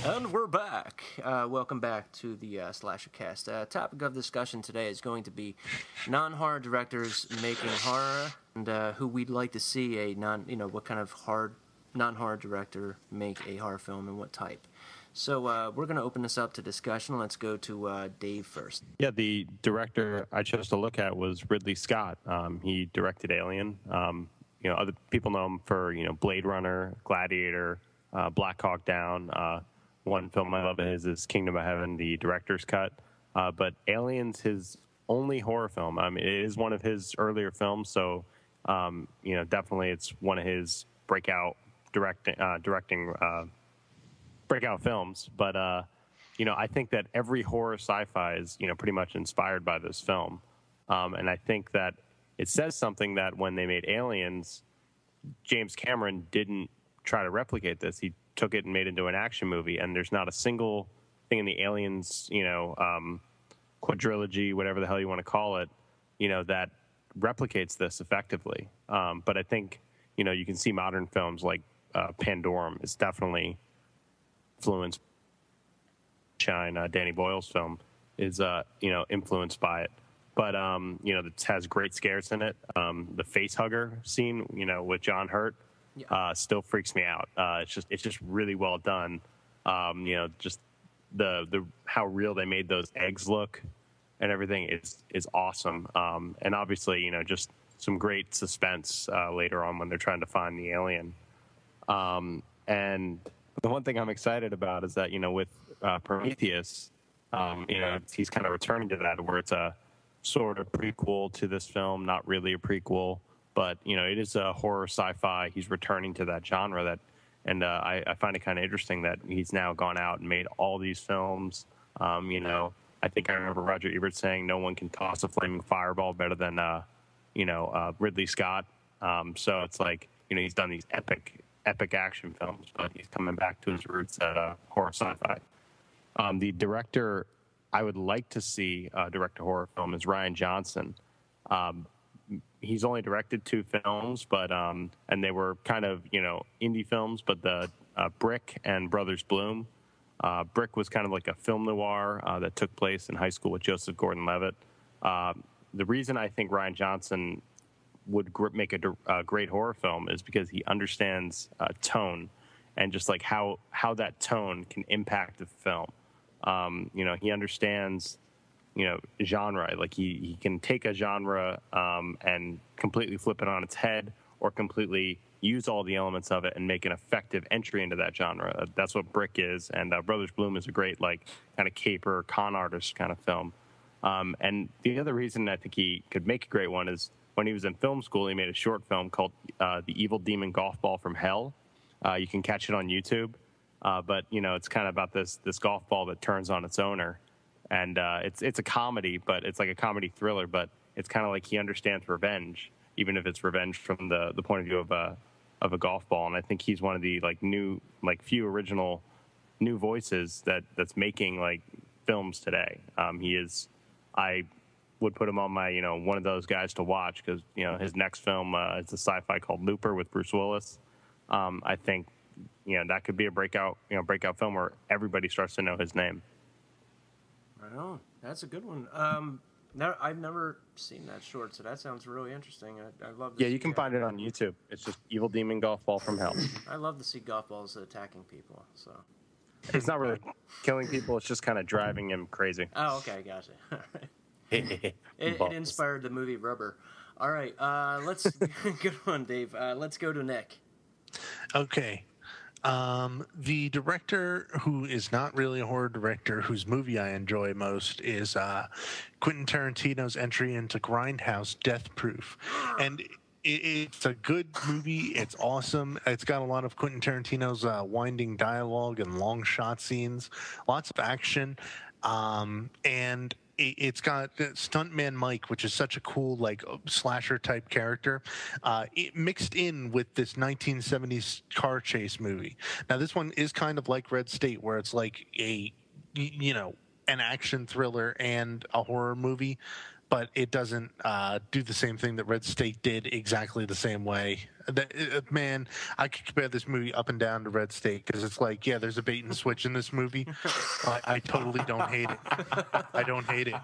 And we're back. Welcome back to the Slashercast. Topic of discussion today is going to be non-horror directors making horror, and who we'd like to see what kind of non-horror director make a horror film and what type. So we're going to open this up to discussion. Let's go to Dave first. Yeah, the director I chose to look at was Ridley Scott. He directed Alien. Other people know him for Blade Runner, Gladiator, Black Hawk Down. One film I love of his is Kingdom of Heaven, the director's cut. But Alien's his only horror film. It is one of his earlier films, so definitely it's one of his breakout films. But I think that every horror sci-fi is pretty much inspired by this film, and I think that it says something that when they made Aliens, James Cameron didn't try to replicate this. He took it and made it into an action movie, and there's not a single thing in the Aliens, quadrilogy, whatever the hell you want to call it, that replicates this effectively. But I think, you can see modern films like Pandorum is definitely influenced. Danny Boyle's film is, influenced by it. But, it has great scares in it. The face hugger scene, with John Hurt, still freaks me out. It's just really well done. Just the how real they made those eggs look and everything is awesome. And obviously, just some great suspense later on when they're trying to find the alien. And the one thing I'm excited about is that, with Prometheus, he's kind of returning to that, where it's a sort of prequel to this film, not really a prequel. But, it is a horror sci-fi. He's returning to that genre and I find it kind of interesting that he's now gone out and made all these films. I think I remember Roger Ebert saying no one can toss a flaming fireball better than, Ridley Scott. So it's like, he's done these epic action films, but he's coming back to his roots at horror sci-fi. The director I would like to see direct a horror film is Rian Johnson. He's only directed 2 films, but and they were kind of indie films. But the Brick and Brothers Bloom, Brick was kind of like a film noir that took place in high school with Joseph Gordon-Levitt. The reason I think Rian Johnson would make a great horror film is because he understands tone and just like how that tone can impact the film. He understands genre. Like he can take a genre and completely flip it on its head, or completely use all the elements of it and make an effective entry into that genre. That's what Brick is, and Brothers Bloom is a great kind of caper con artist kind of film. And the other reason I think he could make a great one is when he was in film school, he made a short film called The Evil Demon Golf Ball from Hell. You can catch it on YouTube, but it's kind of about this golf ball that turns on its owner. And it's a comedy, but it's like a comedy thriller. But it's kind of like he understands revenge, even if it's revenge from the point of view of a golf ball. And I think he's one of the few original new voices that's making films today. He is. I would put him on my one of those guys to watch, because his next film is a sci-fi called Looper with Bruce Willis. I think that could be a breakout film where everybody starts to know his name. Right on. That's a good one. I've never seen that short, so that sounds really interesting. I love to Yeah, you can find it on YouTube. It's just Evil Demon Golf Ball from Hell. I love to see golf balls attacking people, so. It's not really killing people, it's just kind of driving him crazy. Oh, okay, gotcha. It inspired the movie Rubber. All right, let's good one, Dave. Let's go to Nick. Okay. The director who is not really a horror director, whose movie I enjoy most, is Quentin Tarantino's entry into Grindhouse Death Proof. And it's a good movie. It's awesome. It's got a lot of Quentin Tarantino's winding dialogue and long shot scenes, lots of action. And it's got Stuntman Mike, which is such a cool like slasher type character, it mixed in with this 1970s car chase movie. Now this one is kind of like Red State, where it's like an action thriller and a horror movie, but it doesn't do the same thing that Red State did exactly the same way. Man, I could compare this movie up and down to Red State because it's like, yeah, there's a bait and switch in this movie. I totally don't hate it. I don't hate it.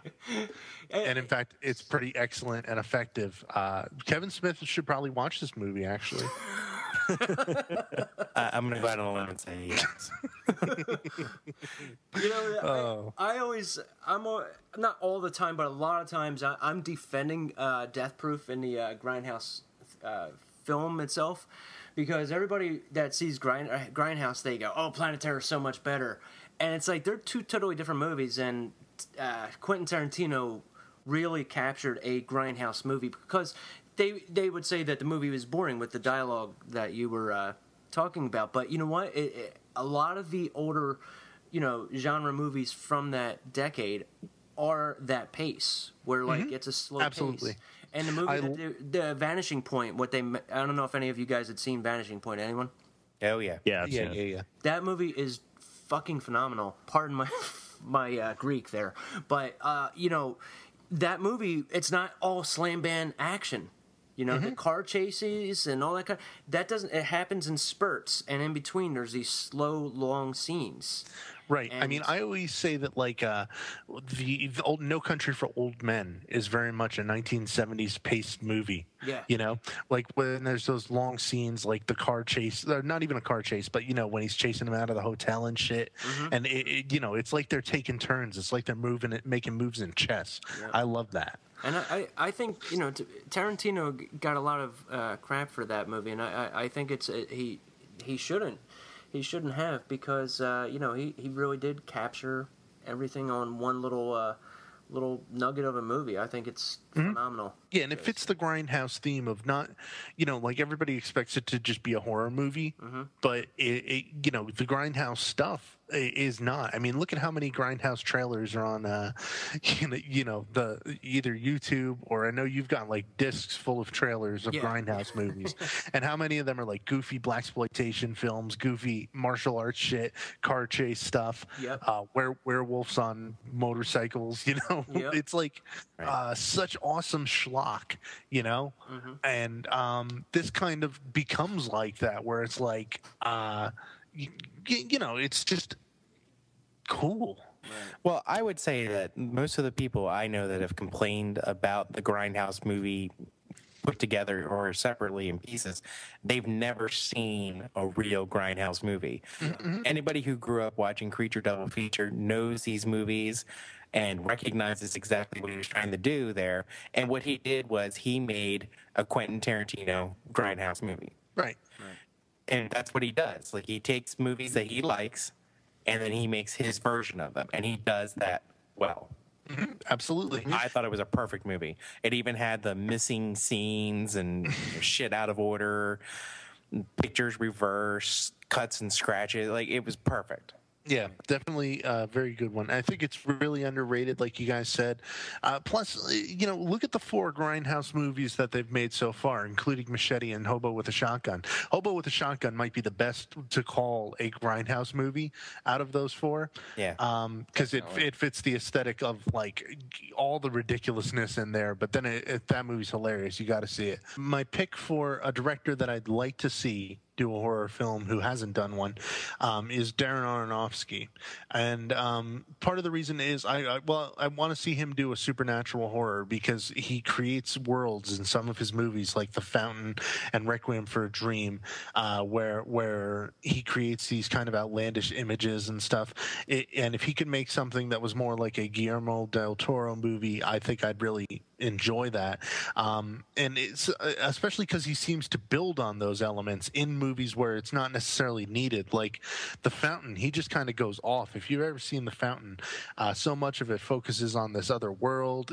And in fact, it's pretty excellent and effective. Kevin Smith should probably watch this movie, actually. I'm going to go out on a limb and say yes. I'm not all the time, but a lot of times I'm defending Death Proof in the Grindhouse film itself, because everybody that sees Grindhouse, they go, "Oh, Planet Terror is so much better," and it's like they're two totally different movies. And Quentin Tarantino really captured a Grindhouse movie because they would say that the movie was boring with the dialogue that you were talking about. But you know what? A lot of the older, genre movies from that decade are that pace where like it's a slow pace. And the movie, the Vanishing Point, I don't know if any of you guys had seen Vanishing Point. Anyone? Oh yeah, yeah. That movie is fucking phenomenal. Pardon my Greek there, but that movie, it's not all slam bang action. The car chases and all that kind. It happens in spurts, and in between there's these slow, long scenes. Right. I mean, I always say that like the old No Country for Old Men is very much a 1970s paced movie. Yeah. Like when there's those long scenes, like the car chase, not even a car chase, but when he's chasing them out of the hotel and shit, and it's like they're taking turns. It's like they're making moves in chess. Yeah. I love that. And I think Tarantino got a lot of crap for that movie, and I think he shouldn't. He shouldn't have, because he really did capture everything on one little nugget of a movie. I think it's phenomenal. Yeah, and it fits the Grindhouse theme of not, like everybody expects it to just be a horror movie, but the Grindhouse stuff is not. I mean, look at how many Grindhouse trailers are on, the either YouTube, or I know you've got like discs full of trailers of Grindhouse movies, and how many of them are like goofy blaxploitation films, goofy martial arts shit, car chase stuff, werewolves on motorcycles. It's like such awesome schlock, and this kind of becomes like that, where it's like it's just cool. Right. Well, I would say that most of the people I know that have complained about the Grindhouse movie put together or separately in pieces, they've never seen a real Grindhouse movie. Anybody who grew up watching Creature Double Feature knows these movies and recognizes exactly what he was trying to do there. And what he did was he made a Quentin Tarantino Grindhouse movie. Right. And that's what he does. Like, he takes movies that he likes, and then he makes his version of them, and he does that well. Absolutely. I thought it was a perfect movie. It even had the missing scenes and shit out of order, pictures reversed, cuts and scratches. Like, it was perfect. Yeah, definitely a very good one. I think it's really underrated, like you guys said. Plus, look at the 4 Grindhouse movies that they've made so far, including Machete and Hobo with a Shotgun. Hobo with a Shotgun might be the best to call a Grindhouse movie out of those 4. Yeah. Because it fits the aesthetic of, like, all the ridiculousness in there. But then that movie's hilarious. You got to see it. My pick for a director that I'd like to see do a horror film who hasn't done one is Darren Aronofsky, and part of the reason is I want to see him do a supernatural horror, because he creates worlds in some of his movies, like The Fountain and Requiem for a Dream, where he creates these kind of outlandish images and stuff. And if he could make something that was more like a Guillermo del Toro movie, I think I'd really enjoy that. And it's especially because he seems to build on those elements in movies where it's not necessarily needed. Like The Fountain, he just kind of goes off. If you've ever seen The Fountain, so much of it focuses on this other world,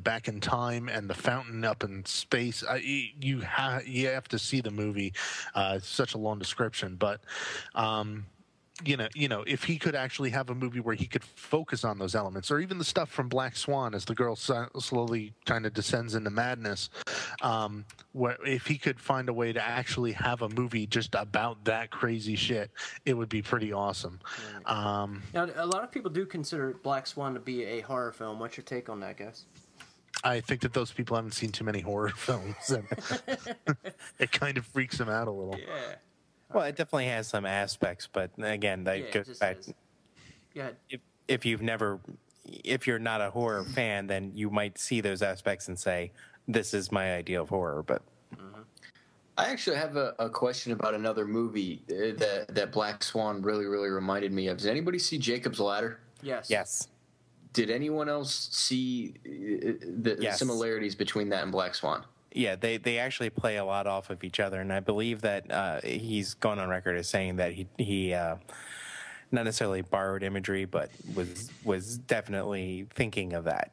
back in time, and the fountain up in space. You have to see the movie. It's such a long description, but if he could actually have a movie where he could focus on those elements, or even the stuff from Black Swan as the girl slowly kind of descends into madness, where if he could find a way to actually have a movie just about that crazy shit, it would be pretty awesome. Now, a lot of people do consider Black Swan to be a horror film. What's your take on that, guys? I think that those people haven't seen too many horror films, and it kind of freaks them out a little. Yeah. Well, it definitely has some aspects, but again, that goes back. If you're not a horror fan, then you might see those aspects and say, "This is my idea of horror." But I actually have a question about another movie that Black Swan really, really reminded me of. Does anybody see Jacob's Ladder? Yes. Yes. Did anyone else see the similarities between that and Black Swan? Yeah, they actually play a lot off of each other, and I believe that he's gone on record as saying that he not necessarily borrowed imagery, but was definitely thinking of that.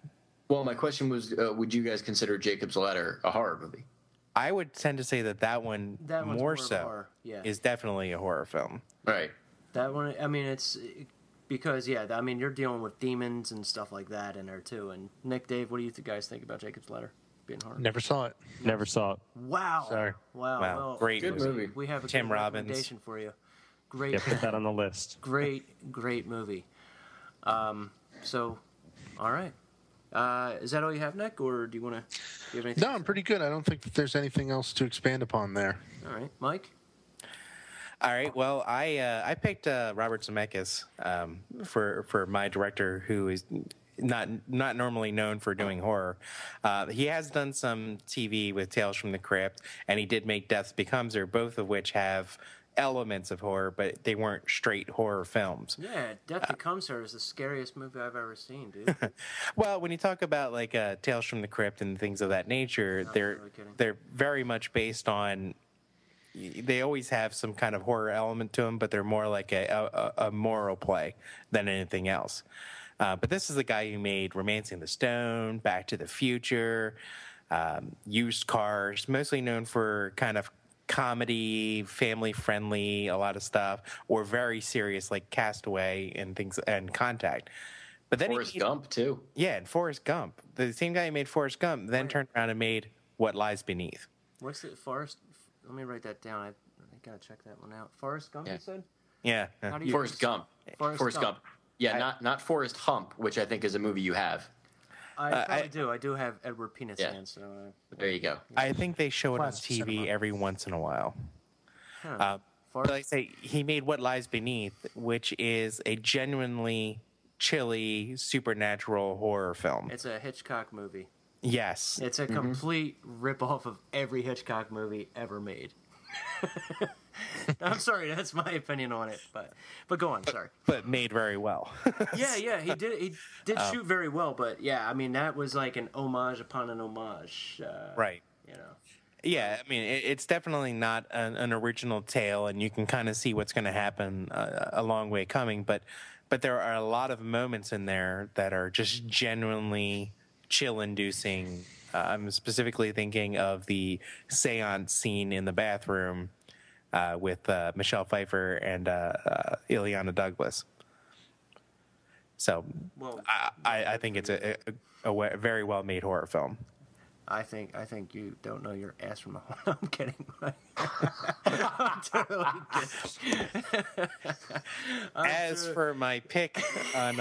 Well, my question was, would you guys consider Jacob's Ladder a horror movie? I would tend to say that one more so is definitely a horror film. Right. That one, I mean, it's because you're dealing with demons and stuff like that in there too. And Nick, Dave, what do you guys think about Jacob's Ladder? Never saw it. Never saw it. Wow. Sorry. Wow. Well, great movie. We have a Tim good Robbins. recommendation for you. Great. Yeah, put that on the list. Great movie. So, all right. Is that all you have, Nick, or do you have anything? No, I'm pretty good. I don't think that there's anything else to expand upon there. All right, Mike. All right. Well, I picked Robert Zemeckis for my director, who is not normally known for doing horror. He has done some TV with Tales from the Crypt, and he did make Death Becomes Her, both of which have elements of horror, but they weren't straight horror films. Yeah, Death Becomes Her is the scariest movie I've ever seen, dude. Well, when you talk about like Tales from the Crypt and things of that nature, they're very much based on. They always have some kind of horror element to them, but they're more like a moral play than anything else. But this is the guy who made Romancing the Stone, Back to the Future, Used Cars, mostly known for kind of comedy, family-friendly, a lot of stuff, or very serious like Castaway and things and Contact. But then Forrest Gump too. Yeah, and Forrest Gump. The same guy who made Forrest Gump then turned around and made What Lies Beneath. What's it, Forrest? Let me write that down. I gotta check that one out. Forrest Gump, you said? Yeah. How do you Forrest Gump. Forrest Gump. Yeah, not Forrest Hump, which I think is a movie you have. I probably do. I do have Edward Penis Hands. So, there you go. I think they show it on TV every once in a while. But like I say, he made What Lies Beneath, which is a genuinely chilly, supernatural horror film. It's a Hitchcock movie. Yes. It's a complete rip-off of every Hitchcock movie ever made. I'm sorry, that's my opinion on it, but go on, sorry. But made very well. yeah, he did shoot very well, but yeah, I mean, that was like an homage upon an homage. Right. You know. Yeah, I mean, it's definitely not an original tale, and you can kind of see what's going to happen a long way coming, but there are a lot of moments in there that are just genuinely chill-inducing. I'm specifically thinking of the seance scene in the bathroom with Michelle Pfeiffer and Ileana Douglas. So I think it's a very well-made horror film. I think you don't know your ass from a hole. I'm kidding. I'm totally kidding. As for my pick on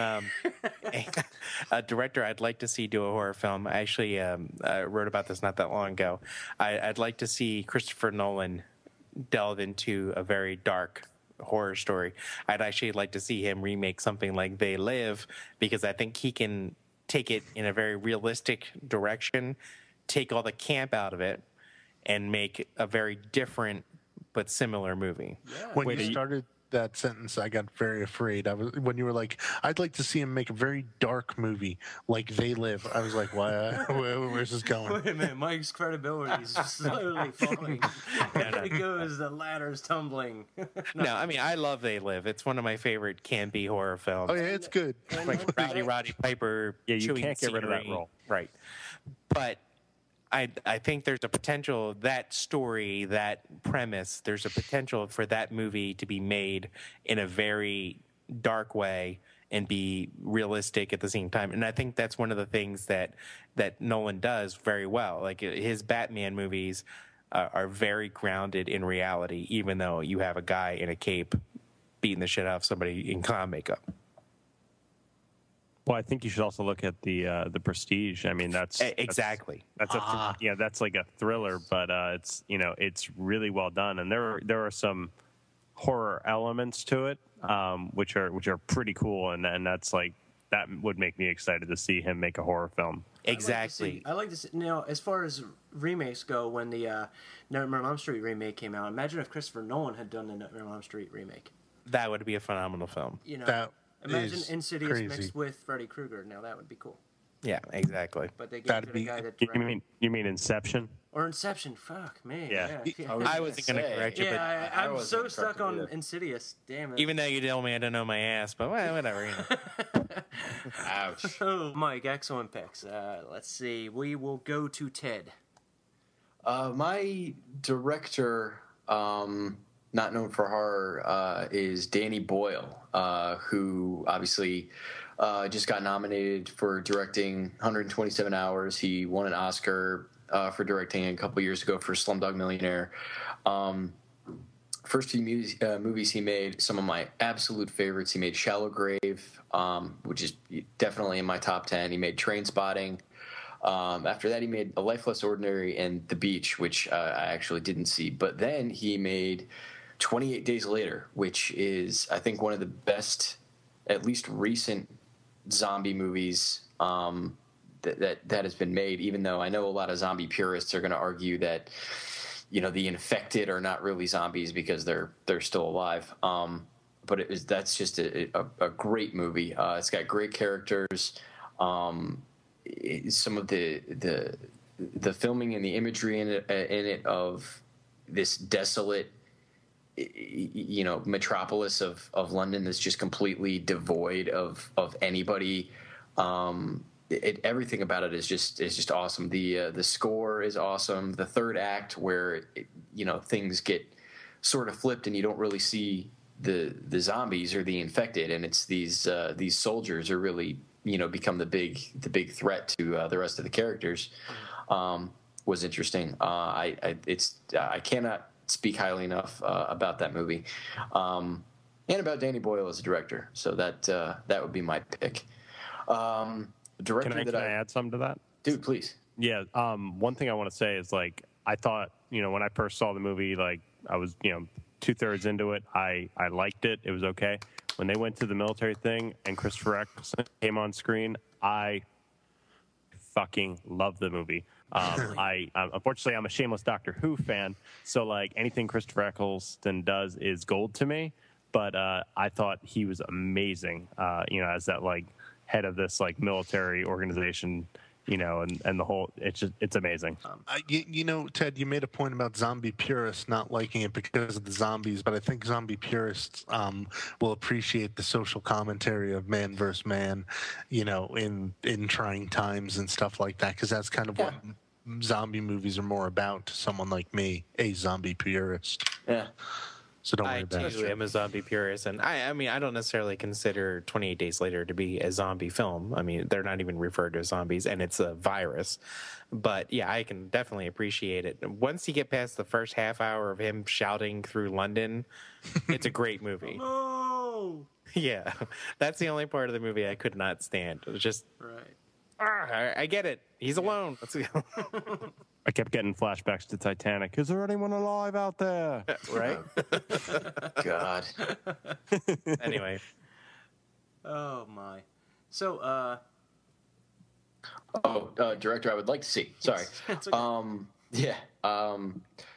a director I'd like to see do a horror film, I actually wrote about this not that long ago. I'd like to see Christopher Nolan delve into a very dark horror story. I'd actually like to see him remake something like They Live, because I think he can take it in a very realistic direction, take all the camp out of it, and make a very different but similar movie. Yeah. When you started that sentence, I got very afraid. I was when you were like, "I'd like to see him make a very dark movie like They Live." I was like, "Why? Where's this going?" Wait a minute, Mike's credibility is slowly falling. There he goes, the ladder's tumbling. No, I mean, I love They Live. It's one of my favorite campy horror films. Oh yeah, it's good. Like Roddy Piper. Yeah, you chewing can't get rid of that scenery. role. Right. But I think there's a potential, that story, that premise, there's a potential for that movie to be made in a very dark way and be realistic at the same time. And I think that's one of the things that Nolan does very well. Like his Batman movies are very grounded in reality, even though you have a guy in a cape beating the shit out of somebody in clown makeup. Well, I think you should also look at the Prestige. I mean, that's that's like a thriller, but it's really well done, and there are some horror elements to it, which are pretty cool, and that's like that would make me excited to see him make a horror film. Exactly. I like to see, now, as far as remakes go, when the Nightmare on Elm Street remake came out, imagine if Christopher Nolan had done the Nightmare on Elm Street remake. That would be a phenomenal film. Imagine Insidious mixed with Freddy Krueger. Now that would be cool. Yeah, exactly. But they gave it to the guy that directed. You mean Inception? Or Inception? Fuck me. Yeah. I wasn't going to correct you, but I'm so stuck on Insidious. Damn it. even though you told me I don't know my ass, but whatever. Ouch. Oh, Mike, excellent picks. Let's see. We will go to Ted. My director, not known for horror, is Danny Boyle, who obviously just got nominated for directing 127 Hours. He won an Oscar for directing a couple years ago for Slumdog Millionaire. First few movies he made, some of my absolute favorites. He made Shallow Grave, which is definitely in my top 10. He made Trainspotting. After that, he made A Life Less Ordinary and The Beach, which I actually didn't see. But then he made 28 Days Later, which is, I think, one of the best, at least recent zombie movies that has been made, even though I know a lot of zombie purists are going to argue that, the infected are not really zombies because they're still alive. But that's just a great movie. It's got great characters. Some of the filming and the imagery in it of this desolate, metropolis of London that's just completely devoid of anybody. Everything about it is just awesome. The score is awesome. The third act, where things get sort of flipped and you don't really see the zombies or the infected, and it's these soldiers are really become the big threat to the rest of the characters, was interesting. I cannot speak highly enough about that movie, and about Danny Boyle as a director. So that would be my pick. Director Can I add something to that? Dude, please. Yeah. One thing I want to say is, like, I thought, when I first saw the movie, like, I was, 2/3 into it. I liked it. It was okay. When they went to the military thing and Christopher Eccleston came on screen, I fucking love the movie. Unfortunately, I'm a shameless Doctor Who fan, so like anything Christopher Eccleston does is gold to me. But I thought he was amazing, as that like head of this like military organization, and the whole, it's amazing. Ted, you made a point about zombie purists not liking it because of the zombies, but I think zombie purists will appreciate the social commentary of man versus man, in trying times and stuff like that, because that's kind of what zombie movies are more about to someone like me, a zombie purist. Yeah. So don't worry about it. I am a zombie purist, and I mean, I don't necessarily consider 28 Days Later to be a zombie film. I mean, they're not even referred to as zombies, and it's a virus. But yeah, I can definitely appreciate it. Once you get past the first half hour of him shouting through London, it's a great movie. No! Yeah, that's the only part of the movie I could not stand. It was just, I get it. He's alone. Let's go. I kept getting flashbacks to Titanic. Is there anyone alive out there? Right? God. Anyway. Oh, my. So, director I would like to see. Sorry. It's okay.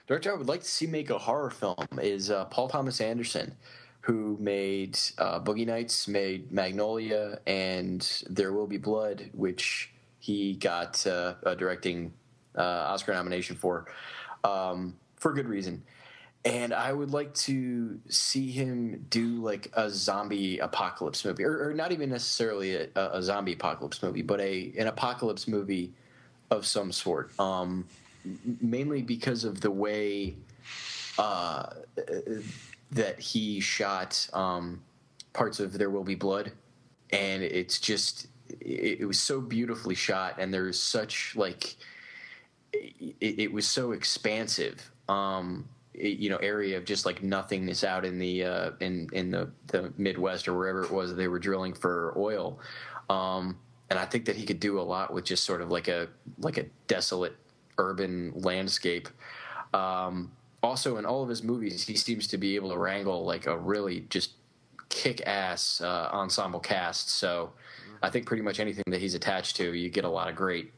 Director I would like to see make a horror film is Paul Thomas Anderson, who made Boogie Nights, made Magnolia, and There Will Be Blood, which he got a directing Oscar nomination for good reason. And I would like to see him do like a zombie apocalypse movie, or not even necessarily a zombie apocalypse movie, but an apocalypse movie of some sort. Mainly because of the way that he shot parts of There Will Be Blood, and it's just it was so beautifully shot, and there's such like it was so expansive. Area of just like nothingness out in the the Midwest or wherever it was they were drilling for oil, and I think that he could do a lot with just sort of like a desolate urban landscape. Also, in all of his movies, he seems to be able to wrangle like a really just kick-ass ensemble cast. So, I think pretty much anything that he's attached to, you get a lot of great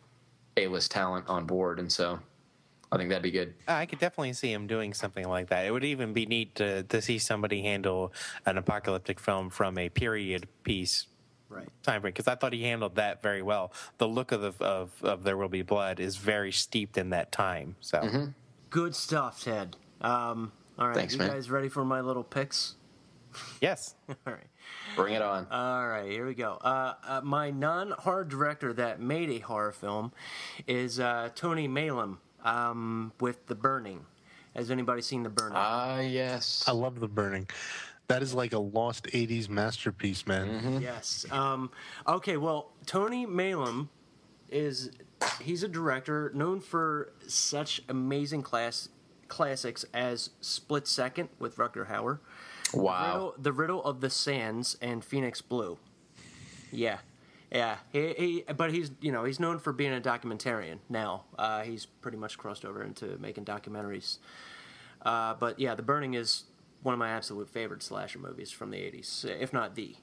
A-list talent on board, and so I think that'd be good. I could definitely see him doing something like that. It would even be neat to see somebody handle an apocalyptic film from a period piece time frame, because I thought he handled that very well. The look of There Will Be Blood is very steeped in that time. So Good stuff, Ted. All right, Thanks, you man. guys ready for my little picks? Yes. All right. Bring it on. All right, here we go. My non-horror director that made a horror film is Tony Maylam with The Burning. Has anybody seen The Burning? Yes. I love The Burning. That is like a lost 80s masterpiece, man. Yes. Okay, well, Tony Maylam he's a director known for such amazing classics as Split Second with Rutger Hauer. Wow. The Riddle of the Sands and Phoenix Blue. Yeah. But he's known for being a documentarian now. He's pretty much crossed over into making documentaries. But yeah, The Burning is one of my absolute favorite slasher movies from the 80s, if not the.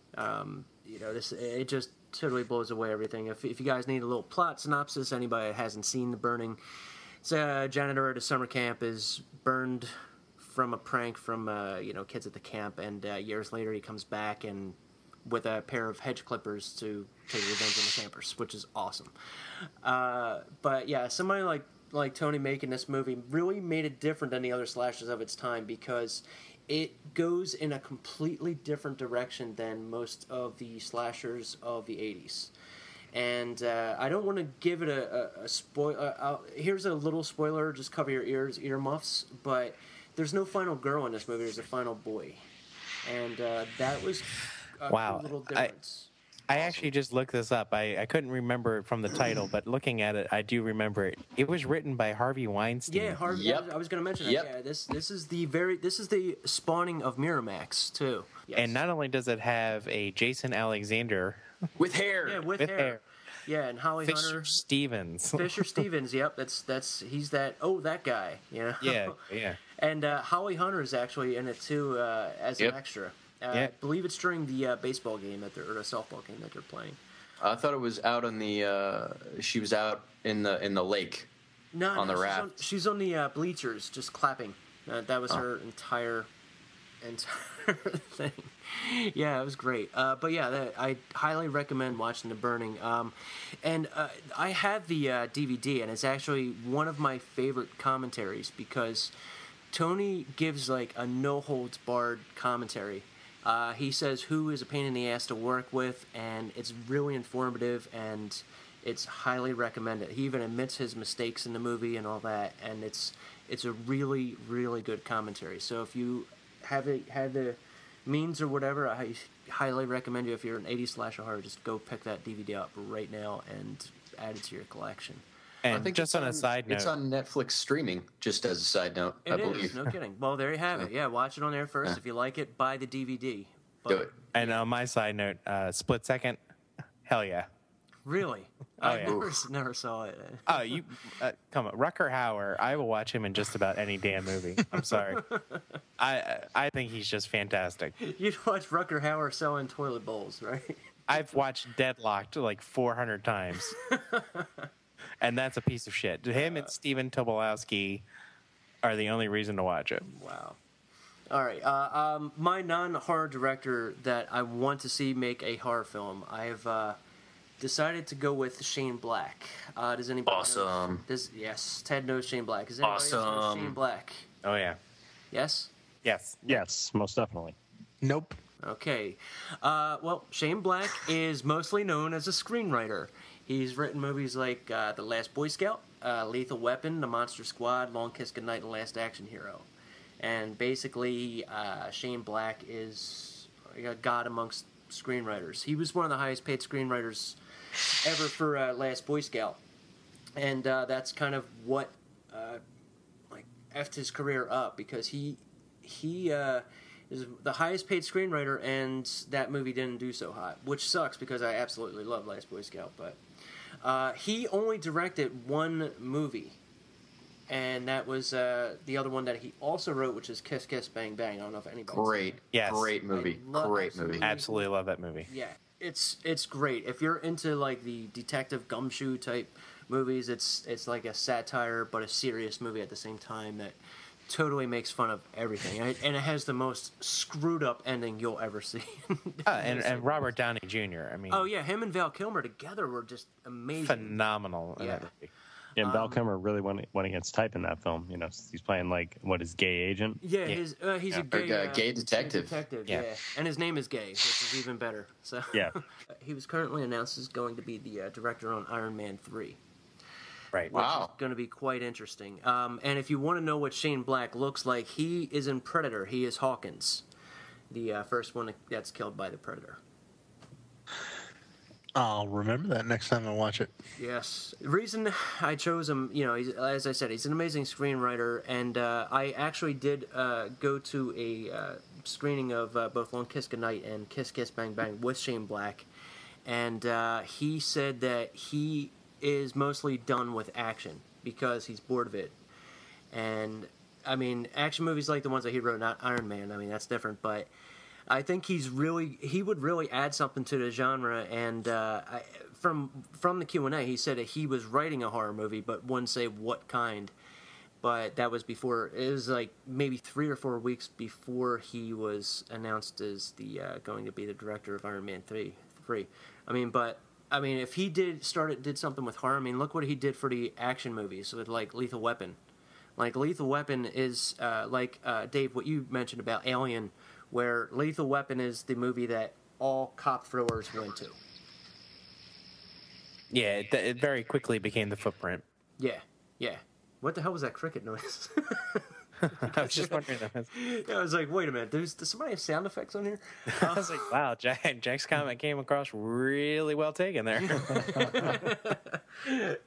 It just totally blows away everything. If you guys need a little plot synopsis, anybody that hasn't seen The Burning, it's a janitor at a summer camp is burned from a prank from kids at the camp, and years later he comes back and with a pair of hedge clippers to take revenge on the campers, which is awesome. But yeah, somebody like Tony making this movie really made it different than the other slashers of its time, because it goes in a completely different direction than most of the slashers of the 80s. And I don't want to give it a spoiler. Here's a little spoiler, just cover your earmuffs, but there's no final girl in this movie, there's a final boy. And that was a little difference. I actually just looked this up. I couldn't remember it from the title, but looking at it, I do remember it. It was written by Harvey Weinstein. Yeah, Harvey. Yep. I was going to mention that. Yep. Yeah, this is the spawning of Miramax too. Yes. And not only does it have a Jason Alexander with hair. Yeah, with hair. Yeah, and Holly Fisher Hunter. Stevens. Fisher Stevens. Yep, he's that. Oh, that guy. You know. Yeah. And Holly Hunter is actually in it too as an extra. I believe it's during the baseball game or the softball game that they're playing. I thought it was out on the. She was out in the lake. On the raft. She's on the bleachers, just clapping. That was her entire thing. Yeah, it was great. But yeah, I highly recommend watching The Burning. And I have the DVD, and it's actually one of my favorite commentaries because Tony gives like a no-holds-barred commentary. He says who is a pain in the ass to work with, and it's really informative, and it's highly recommended. He even admits his mistakes in the movie and all that, and it's a really, really good commentary. So if you have the means or whatever, I highly recommend you, if you're an 80s slasher horror, just go pick that DVD up right now and add it to your collection. And I think just on a side note, it's on Netflix streaming. Just as a side note, I believe. Is, no kidding. Well, there you have it. Yeah, watch it on there first. If you like it, buy the DVD. Do it. And on my side note, Split Second, hell yeah. Really? I never saw it. Oh, you come on, Rutger Hauer. I will watch him in just about any damn movie. I'm sorry. I think he's just fantastic. You'd watch Rutger Hauer selling toilet bowls, right? I've watched Deadlocked like 400 times. And that's a piece of shit. Him and Steven Tobolowsky are the only reason to watch it. Wow. All right. My non-horror director that I want to see make a horror film, I've decided to go with Shane Black. Does anybody? Awesome. Yes, Ted knows Shane Black. Does anybody else know Awesome. Shane Black? Oh yeah. Yes. Yes. Yes, most definitely. Nope. Okay. Well, Shane Black is mostly known as a screenwriter. He's written movies like The Last Boy Scout, Lethal Weapon, The Monster Squad, Long Kiss Goodnight, and Last Action Hero. And basically, Shane Black is a god amongst screenwriters. He was one of the highest paid screenwriters ever for Last Boy Scout. And that's kind of what effed his career up, because he is the highest paid screenwriter, and that movie didn't do so hot, which sucks because I absolutely love Last Boy Scout. But he only directed one movie, and that was the other one that he also wrote, which is Kiss Kiss Bang Bang. I don't know if anybody. Great, yes. Great movie, great movie. Absolutely love that movie. Yeah, it's great. If you're into like the detective gumshoe type movies, it's like a satire but a serious movie at the same time that totally makes fun of everything, and it has the most screwed up ending you'll ever see. and Robert Downey Jr. I mean, oh yeah, him and Val Kilmer together were just amazing, phenomenal. In Yeah. that movie. Yeah, and Val Kilmer really went against type in that film. You know, he's playing like his gay agent. Yeah, he's a gay detective. Yeah. And his name is Gay, which is even better. So Yeah. He was currently announced as going to be the director on Iron Man 3. Right. Which Wow. is going to be quite interesting. And if you want to know what Shane Black looks like, he is in Predator. He is Hawkins, the first one that's killed by the Predator. I'll remember that next time I watch it. Yes. The reason I chose him, as I said, he's an amazing screenwriter, and I actually did go to a screening of both Long Kiss Goodnight and Kiss Kiss Bang Bang with Shane Black, and he said that he is mostly done with action because he's bored of it. And, I mean, action movies like the ones that he wrote, not Iron Man, I mean, that's different, but I think he would really add something to the genre, and from the Q&A, he said that he was writing a horror movie, but wouldn't say what kind. But that was before, it was like maybe 3 or 4 weeks before he was announced as the going to be the director of Iron Man 3. I mean, if he did something with horror, I mean, look what he did for the action movies with like Lethal Weapon. Like Lethal Weapon is Dave, what you mentioned about Alien, where Lethal Weapon is the movie that all cop thrillers went to. Yeah, it very quickly became the footprint. Yeah. What the hell was that cricket noise? I was just wondering that. Yeah, I was like, wait a minute, does somebody have sound effects on here? I was like, wow, Jack's comment came across really well taken there.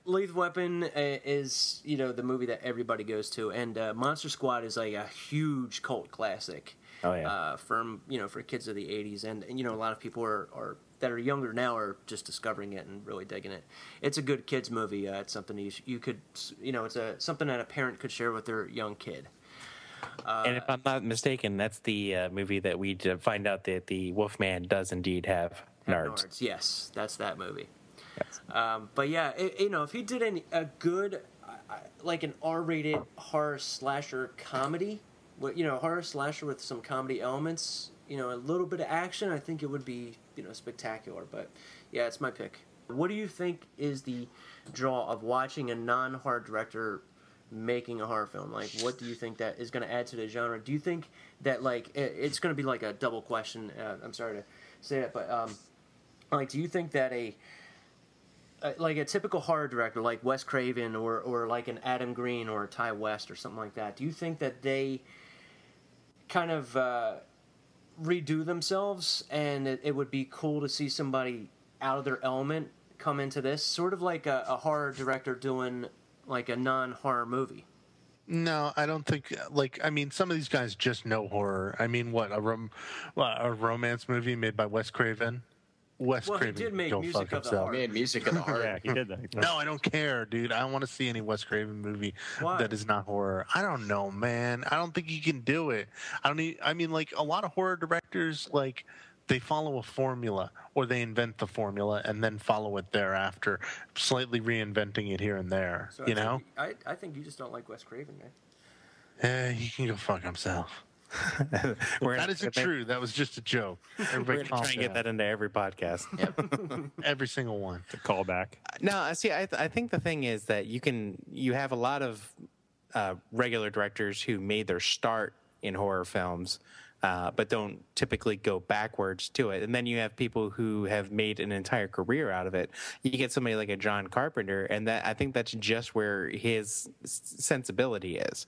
Lethal Weapon is, the movie that everybody goes to, and Monster Squad is like a huge cult classic. Oh yeah. For kids of the '80s, and a lot of people are that are younger now are just discovering it and really digging it. It's a good kids movie. It's something you could, it's something that a parent could share with their young kid. And if I'm not mistaken, that's the movie that we find out that the Wolfman does indeed have nards. Yes, that's that movie. Yes. But yeah, if he did a good, like an R-rated horror slasher comedy, horror slasher with some comedy elements, a little bit of action, I think it would be, spectacular. But yeah, it's my pick. What do you think is the draw of watching a non-horror director making a horror film? Like, what do you think that is going to add to the genre? Do you think that, like, it's going to be like a double question? I'm sorry to say that, but do you think that a typical horror director like Wes Craven or like an Adam Green or a Ty West or something like that, do you think that they kind of redo themselves, and it would be cool to see somebody out of their element come into this, sort of like a horror director doing like a non-horror movie? No, I don't think. Some of these guys just know horror. I mean, what a romance movie made by Wes Craven. Craven he did make go Music fuck of the himself. Heart. He made Music of the Heart. Yeah, he did that. No, I don't care, dude. I don't want to see any Wes Craven movie that is not horror. I don't know, man. I don't think you can do it. A lot of horror directors, like, they follow a formula, or they invent the formula and then follow it thereafter, slightly reinventing it here and there. So you know? I think you just don't like Wes Craven, man. He can go fuck himself. We're That isn't true. That was just a joke. We're Everybody going to calm try and get down. that into every podcast. Every single one. The callback. No, see, I think the thing is that you have a lot of regular directors who made their start in horror films, but don't typically go backwards to it. And then you have people who have made an entire career out of it. You get somebody like a John Carpenter, and I think that's just where his sensibility is.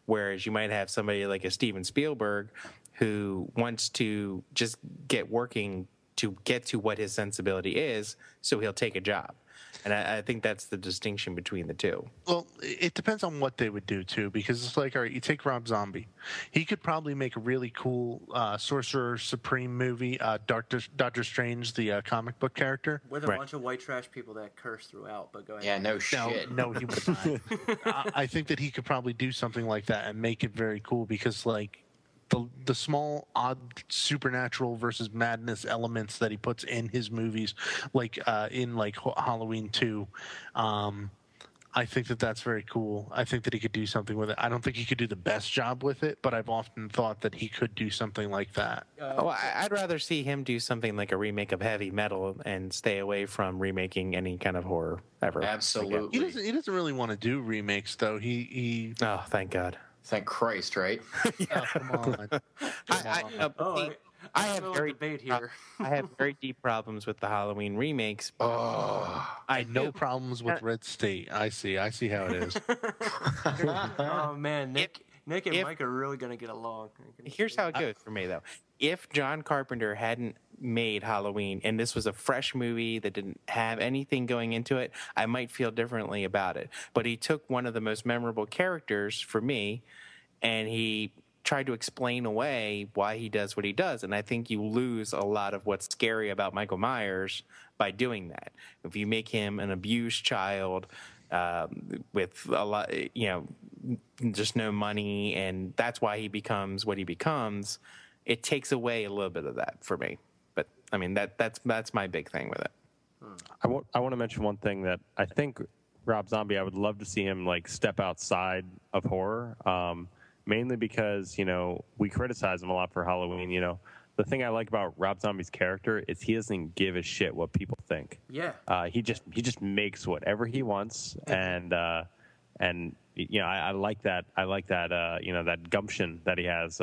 Whereas you might have somebody like a Steven Spielberg who wants to just get working to get to what his sensibility is, so he'll take a job. And I think that's the distinction between the two. Well, it depends on what they would do too, because it's like, all right, you take Rob Zombie, he could probably make a really cool Sorcerer Supreme movie, Doctor Strange, the comic book character, with a bunch of white trash people that curse throughout. But go ahead. Yeah, no shit. No, he would not. I think that he could probably do something like that and make it very cool, because like the small odd supernatural versus madness elements that he puts in his movies, like in like Halloween 2, I think that that's very cool. I think that he could do something with it. I don't think he could do the best job with it, but I've often thought that he could do something like that. I'd rather see him do something like a remake of Heavy Metal and stay away from remaking any kind of horror ever. Absolutely. He doesn't really want to do remakes, though. He Oh, thank God. Thank Christ, right? Oh, come on. I have very debate here. I have very deep problems with the Halloween remakes. I no problems with Red State. I see how it is. Oh man, Nick and Mike are really gonna get along. Here's how it goes for me, though. If John Carpenter hadn't made Halloween and this was a fresh movie that didn't have anything going into it, I might feel differently about it. But he took one of the most memorable characters for me, and he tried to explain away why he does what he does. And I think you lose a lot of what's scary about Michael Myers by doing that. If you make him an abused child with a lot, just no money, and that's why he becomes what he becomes, it takes away a little bit of that for me. But I mean, that's my big thing with it. I want to mention one thing that I think Rob Zombie, I would love to see him like step outside of horror. Mainly because, we criticize him a lot for Halloween. The thing I like about Rob Zombie's character is he doesn't give a shit what people think. Yeah. He just makes whatever he wants, and I like that. I like that. That gumption that he has,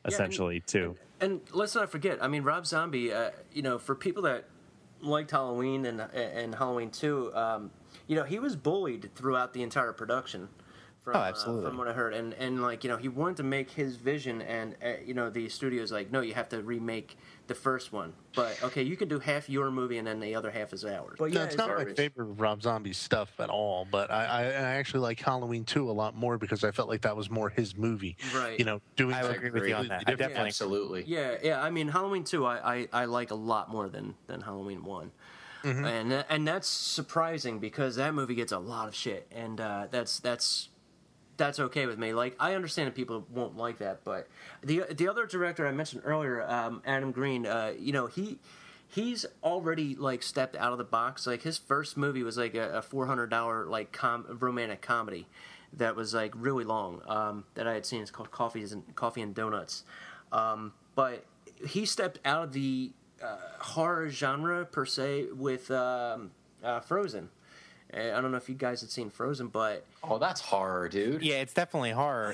essentially too. And let's not forget. I mean, Rob Zombie. For people that liked Halloween and Halloween 2, he was bullied throughout the entire production. Absolutely. From what I heard, and he wanted to make his vision, and the studio's like, no, you have to remake the first one. But okay, you can do half your movie, and then the other half is ours. But no, it's not my favorite Rob Zombie stuff at all. But I actually like Halloween 2 a lot more, because I felt like that was more his movie. Right. Doing. I agree with you on that. Definitely. Absolutely. Yeah. I mean, Halloween 2, I like a lot more than Halloween 1. Mm-hmm. And that's surprising, because that movie gets a lot of shit, and that's okay with me. Like, I understand that people won't like that, but the other director I mentioned earlier, Adam Green, he's already like stepped out of the box. Like, his first movie was like a $400 like romantic comedy that was like really long, that I had seen. It's called Coffee and Donuts. But he stepped out of the horror genre per se with Frozen. I don't know if you guys had seen Frozen, but that's horror, dude. Yeah, it's definitely horror.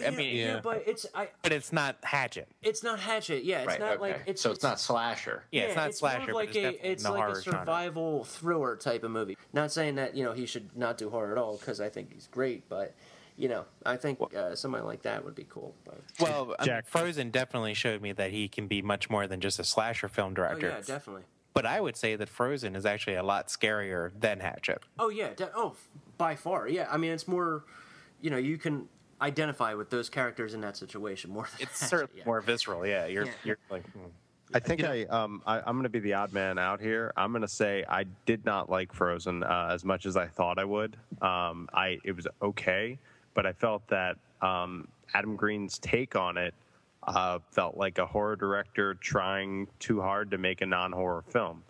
But it's not Hatchet. It's not Hatchet. Yeah, it's not like it's. So it's not slasher. Yeah, it's not it's slasher. More of like it's like a survival thriller type of movie. Not saying that he should not do horror at all, because I think he's great, but. I think somebody like that would be cool. But. Well, Frozen definitely showed me that he can be much more than just a slasher film director. Oh, yeah, definitely. But I would say that Frozen is actually a lot scarier than Hatchet. Oh, yeah. By far. Yeah. I mean, it's more, you can identify with those characters in that situation more than it's certainly more visceral. Yeah. You're like... I think I'm going to be the odd man out here. I'm going to say I did not like Frozen as much as I thought I would. It was okay, but I felt that Adam Green's take on it felt like a horror director trying too hard to make a non-horror film.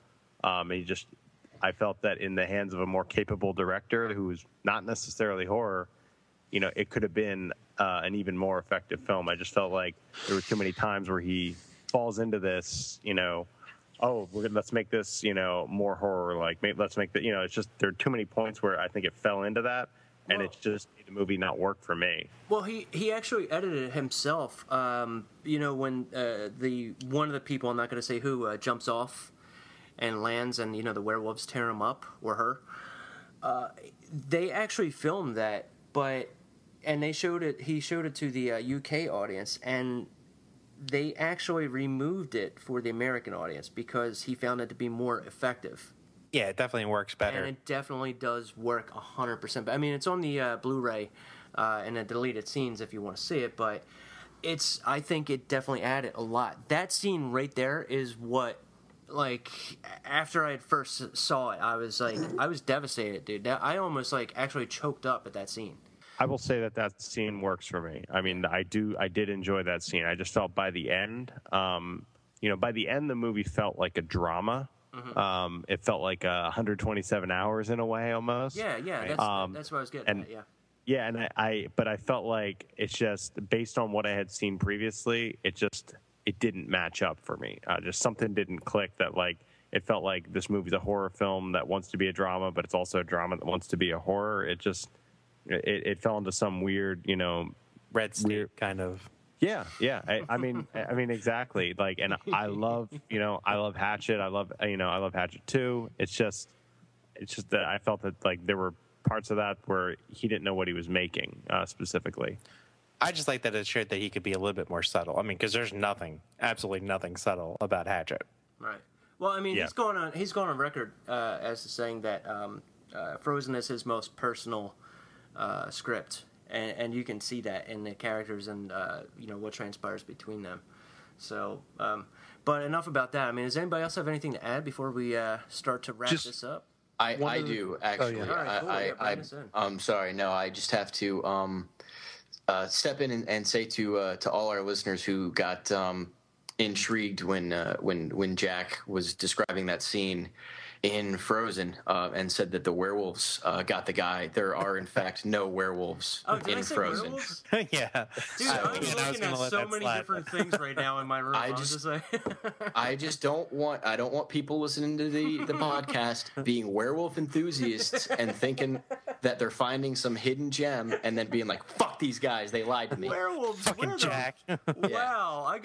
I felt that in the hands of a more capable director who's not necessarily horror, it could have been an even more effective film. I just felt like there were too many times where he falls into this, let's make this, more horror. Like, let's make the, it's just there are too many points where I think it fell into that, and it just made the movie not work for me. Well, he actually edited it himself. When the one of the people, I'm not going to say who, jumps off and lands, and the werewolves tear him up, or her. They actually filmed that, and they showed it. He showed it to the UK audience, and they actually removed it for the American audience because he found it to be more effective. Yeah, it definitely works better. And it definitely does work 100%. I mean, it's on the Blu-ray and the deleted scenes if you want to see it, but I think it definitely added a lot. That scene right there is what, like, after I first saw it, I was devastated, dude. I almost, actually choked up at that scene. I will say that scene works for me. I mean, I did enjoy that scene. I just felt by the end, the movie felt like a drama. Mm-hmm. It felt like 127 hours in a way, almost. Yeah, that's what I was getting at. Yeah. Yeah, and but I felt like it's just based on what I had seen previously, it didn't match up for me. Just something didn't click. That it felt like this movie's a horror film that wants to be a drama, but it's also a drama that wants to be a horror. It fell into some weird, Red State kind of. Yeah. I mean, exactly. And I love Hatchet. I love Hatchet 2. It's just that I felt that there were parts of that where he didn't know what he was making specifically. I just like that it showed that he could be a little bit more subtle. I mean, because there's absolutely nothing subtle about Hatchet. Right. Well, I mean, he's gone on record as saying that Frozen is his most personal script, and you can see that in the characters and what transpires between them. So, but enough about that. I mean, does anybody else have anything to add before we start to wrap this up? I do actually. Oh, yeah. All right, cool. I'm sorry. No, I just have to step in and say to all our listeners who got intrigued when Jack was describing that scene in Frozen and said that the werewolves got the guy. There are, in fact, no werewolves in Frozen. Werewolves? Yeah. Dude, I'm looking at so many different things right now in my room. I just don't want people listening to the podcast being werewolf enthusiasts and thinking that they're finding some hidden gem and then being like, fuck these guys, they lied to me. Werewolves, fucking Jack. Wow, I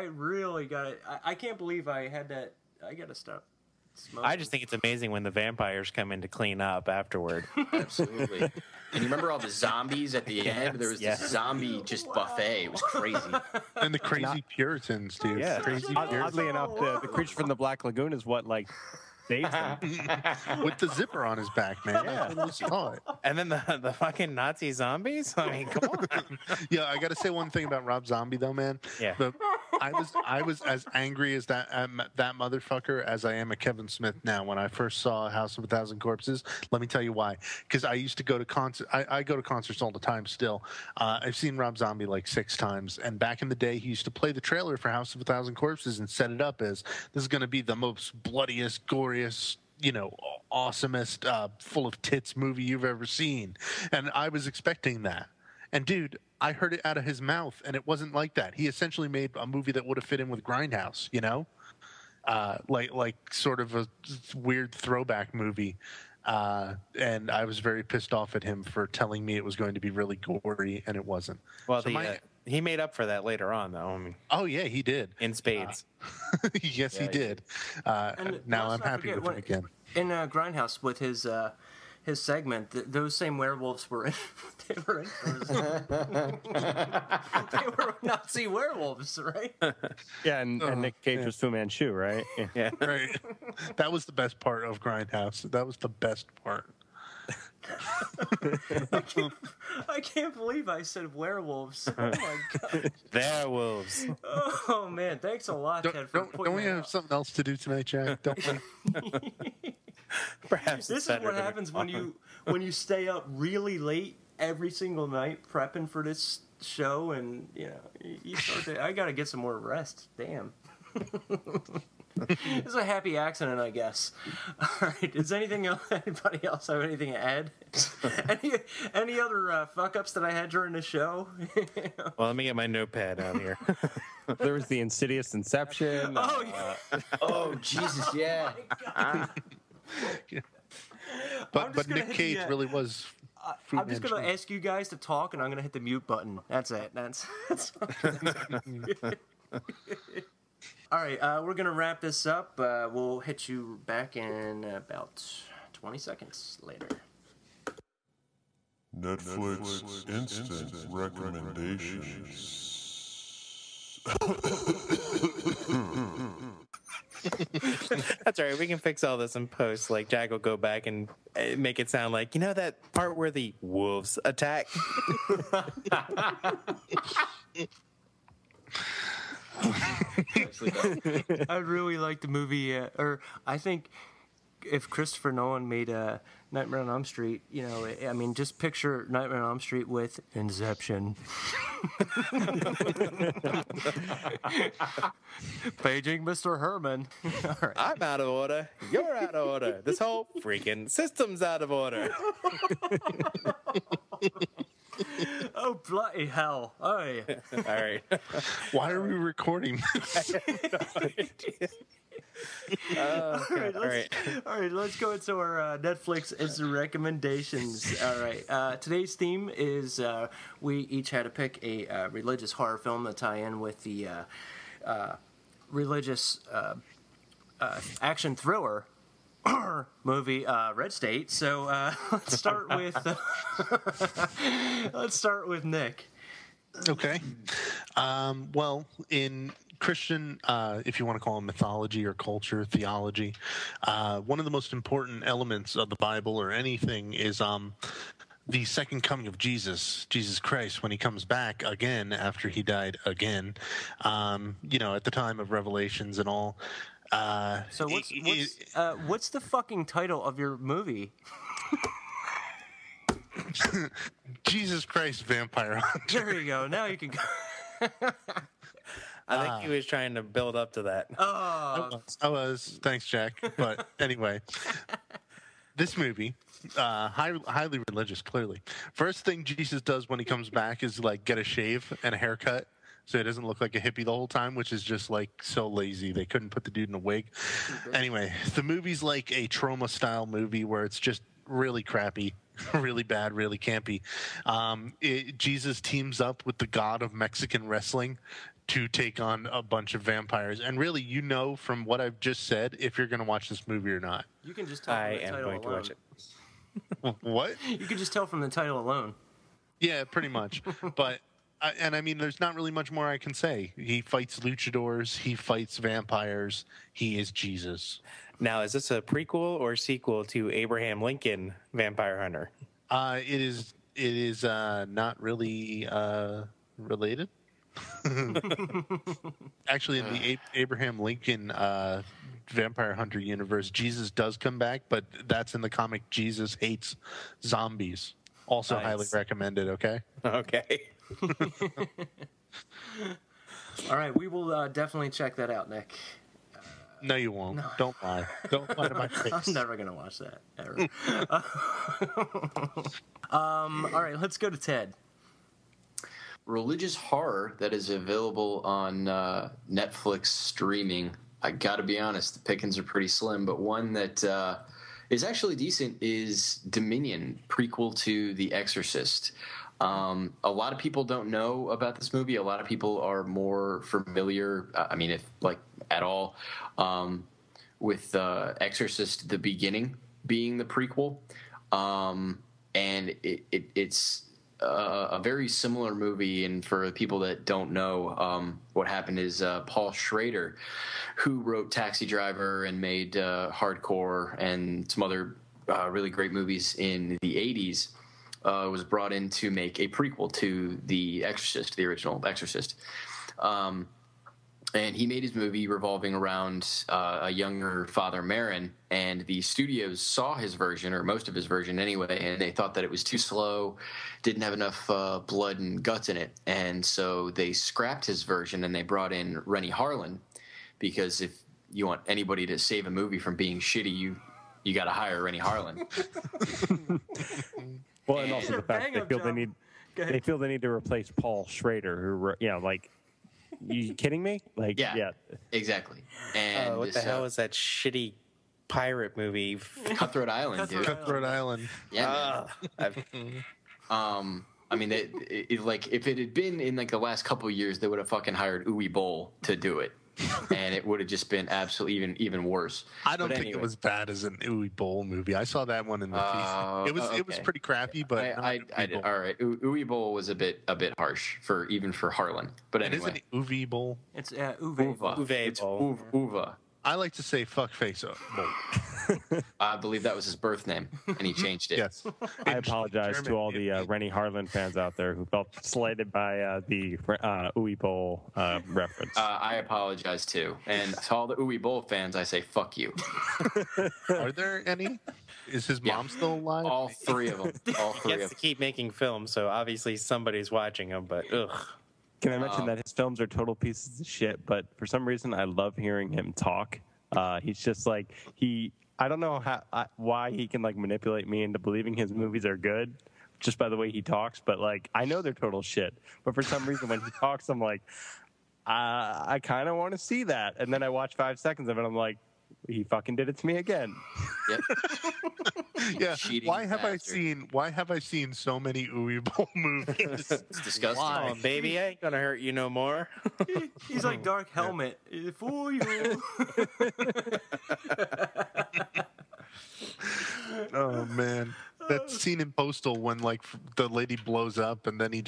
really gotta, I can't believe I had that. I gotta stop. I just think it's amazing when the vampires come in to clean up afterward. Absolutely. And you remember all the zombies at the end? There was this zombie buffet. It was crazy. And the crazy Puritans, dude. Yeah. Crazy Oddly enough, the creature from the Black Lagoon is what saves him. With the zipper on his back, man. Yeah. I saw it. And then the fucking Nazi zombies? I mean, come on. Yeah, I got to say one thing about Rob Zombie, though, man. Yeah. I was as angry as that motherfucker as I am at Kevin Smith now. When I first saw House of a Thousand Corpses, let me tell you why. Because I used to go to concerts. I go to concerts all the time still. I've seen Rob Zombie 6 times. And back in the day, he used to play the trailer for House of a Thousand Corpses and set it up as this is going to be the most bloodiest, goriest, awesomest, full of tits movie you've ever seen. And I was expecting that. And dude, I heard it out of his mouth, and it wasn't like that. He essentially made a movie that would have fit in with Grindhouse, like sort of a weird throwback movie. And I was very pissed off at him for telling me it was going to be really gory, and it wasn't. Well, so he made up for that later on, though. I mean, oh yeah, he did in spades. Yes, he did. And now I'm happy with him again. In Grindhouse, with his segment, those same werewolves were in. They were in prison. They were Nazi werewolves, right? Yeah, and Nick Cage was Fu Manchu, right? Yeah, right. That was the best part of Grindhouse. That was the best part. I can't believe I said werewolves. Oh my god. Werewolves. Oh man, thanks a lot, Ted. Don't we have something else to do tonight, Jack? Don't we? Perhaps this is what happens when you stay up really late every single night prepping for this show, and you start to, I gotta get some more rest. Damn. It's a happy accident, I guess. All right. Does anybody else have anything to add? any other fuck-ups that I had during the show? Well, let me get my notepad out here. There was the Insidious Inception. Oh, yeah. Oh, Jesus, yeah. But Nick Cage really was. I'm just going to ask you guys to talk, and I'm going to hit the mute button. That's it. That's all right, we're going to wrap this up. We'll hit you back in about 20 seconds later. Netflix instant recommendations. That's all right. We can fix all this in post. Like, Jack will go back and make it sound like, that part where the wolves attack? I really like the movie, or I think if Christopher Nolan made Nightmare on Elm Street, just picture Nightmare on Elm Street with Inception. Paging Mr. Herman. All right. I'm out of order. You're out of order. This whole freaking system's out of order. Oh, bloody hell. Oh, yeah. All right. Why are we recording this? All right, let's go into our Netflix instant recommendations. All right, today's theme is we each had to pick a religious horror film to tie in with the religious action thriller movie Red State. So let's start with Nick. Okay. Well, in Christian, if you want to call it mythology or culture, theology, one of the most important elements of the Bible or anything is the second coming of Jesus Christ, when he comes back again after he died again, at the time of Revelations and all. So what's the fucking title of your movie? Jesus Christ, Vampire Hunter. There you go. Now you can go. I think he was trying to build up to that. Oh, I was. Thanks, Jack. But anyway, this movie, highly religious, clearly. First thing Jesus does when he comes back is like get a shave and a haircut, so he doesn't look like a hippie the whole time, which is just like so lazy. They couldn't put the dude in a wig. Anyway, the movie's like a trauma-style movie where it's just really crappy, really bad, really campy. Jesus teams up with the god of Mexican wrestling to take on a bunch of vampires. And really, from what I've just said, if you're going to watch this movie or not. You can just tell from the title alone. To watch it. What? You can just tell from the title alone. Yeah, pretty much. But, there's not really much more I can say. He fights luchadors. He fights vampires. He is Jesus. Now, is this a prequel or sequel to Abraham Lincoln, Vampire Hunter? It is not really related. Actually, in the Abraham Lincoln Vampire Hunter universe, Jesus does come back, but that's in the comic Jesus Hates Zombies. Also highly recommended, okay? Okay. All right, we will definitely check that out, Nick. No, you won't. No. Don't lie. Don't lie to my face. I'm never going to watch that, ever. All right, let's go to Ted. Religious horror that is available on Netflix streaming. I got to be honest, the pickings are pretty slim, but one that is actually decent is Dominion, prequel to The Exorcist. A lot of people don't know about this movie. A lot of people are more familiar, if like at all, with Exorcist: The Beginning being the prequel, and it's a very similar movie. And for people that don't know, what happened is Paul Schrader, who wrote Taxi Driver and made Hardcore and some other really great movies in the 80s, was brought in to make a prequel to The Exorcist, the original Exorcist. And he made his movie revolving around a younger Father Merrin, and the studios saw his version, or most of his version anyway, and they thought that it was too slow, didn't have enough blood and guts in it. And so they scrapped his version and they brought in Rennie Harlan, because if you want anybody to save a movie from being shitty, you got to hire Rennie Harlan. Well, and also the fact they feel they need to replace Paul Schrader, who like, you kidding me? Like, yeah. Exactly. And what the hell is that shitty pirate movie? Cutthroat Island, dude. Cutthroat Island. Yeah. I mean, like if it had been in like the last couple of years, they would have fucking hired Uwe Boll to do it, and it would have just been absolutely even worse. I don't think it was bad as an Uwe Boll movie. I saw that one in the theater. It was pretty crappy, but I did. All right, Uwe Boll was a bit harsh for Harlan. But anyway, isn't it Uwe Boll? It's Uwe Boll. It's Uwe. I like to say fuckface Boll. I believe that was his birth name, and he changed it. Yes. I apologize to all the Rennie Harlan fans out there who felt slighted by the Uwe Boll reference. I apologize too, and to all the Uwe Boll fans, I say fuck you. Are there any? Is his mom still alive? All three of them. All three He gets to keep making films, so obviously somebody's watching him. But ugh. Can I mention that his films are total pieces of shit, but for some reason I love hearing him talk. He's just like, I don't know why he can like manipulate me into believing his movies are good just by the way he talks, but like I know they're total shit. But for some reason when he talks, I'm like, I kind of want to see that. And then I watch 5 seconds of it, I'm like, he fucking did it to me again. Yep. Yeah. Why have I seen so many Uwe Boll movies? It's disgusting. Oh, baby, I ain't gonna hurt you no more. He's like Dark Helmet. For you. Oh man, that scene in Postal when like the lady blows up and then they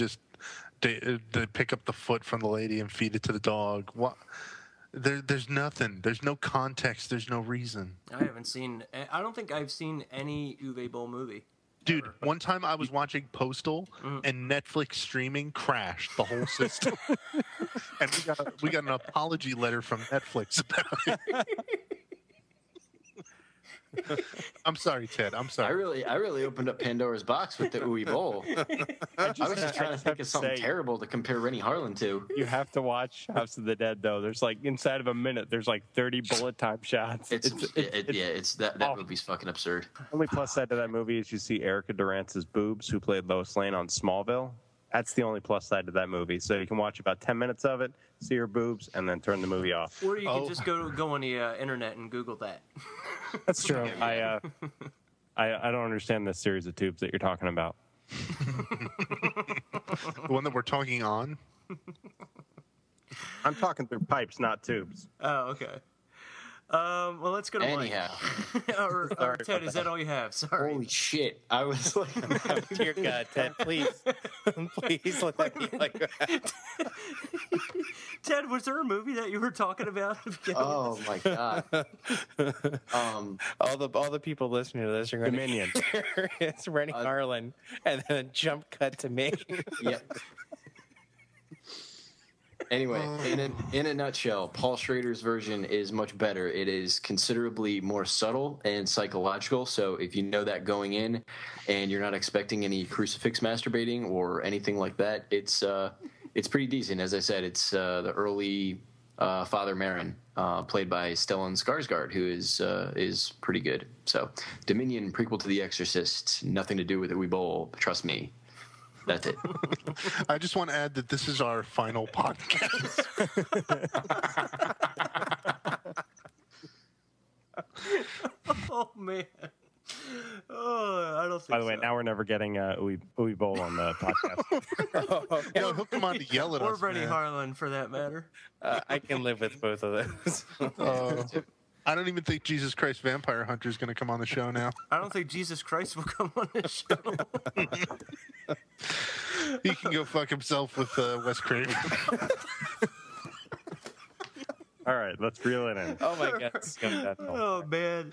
pick up the foot from the lady and feed it to the dog. What? There's nothing. There's no context. There's no reason. I don't think I've seen any Uwe Boll movie. Dude, one time I was watching Postal and Netflix streaming crashed the whole system. And we got an apology letter from Netflix about it. I'm sorry, Ted. I'm sorry. I really opened up Pandora's box with the Uwe Boll. I was just trying to think of something terrible to compare Rennie Harlan to. You have to watch House of the Dead, though. There's like inside of a minute, there's like 30 bullet time shots. That movie's fucking absurd. Only plus side to that movie is you see Erica Durance's boobs, who played Lois Lane on Smallville. That's the only plus side to that movie. So you can watch about 10 minutes of it, see her boobs, and then turn the movie off. Or you can just go on the internet and Google that. That's true. I don't understand this series of tubes that you're talking about. The one that we're talking on? I'm talking through pipes, not tubes. Oh, okay. Well, let's go to Mike. or Ted, is that all you have? Sorry. Holy shit. I was like, dear God, Ted, please let that be like that. Ted, was there a movie that you were talking about? Oh my God. All the people listening to this are going Dominion. to hear it's Rennie Harlan, and then a jump cut to me. Yep. Anyway, in a nutshell, Paul Schrader's version is much better. It is considerably more subtle and psychological. So if you know that going in, and you're not expecting any crucifix masturbating or anything like that, it's pretty decent. As I said, it's the early Father Marin, played by Stellan Skarsgård, who is pretty good. So Dominion, prequel to The Exorcist, nothing to do with Uwe Boll. Trust me. That's it. I just want to add that this is our final podcast. Oh, man. Oh, I don't think By the way, now we're never getting Uwe Boll on the podcast. He'll come on to yell at or us. Or Rennie Harlan, for that matter. I can live with both of those. I don't even think Jesus Christ Vampire Hunter is going to come on the show now. I don't think Jesus Christ will come on the show. He can go fuck himself with Wes Craven. All right, let's reel it in. Oh my God. Oh man.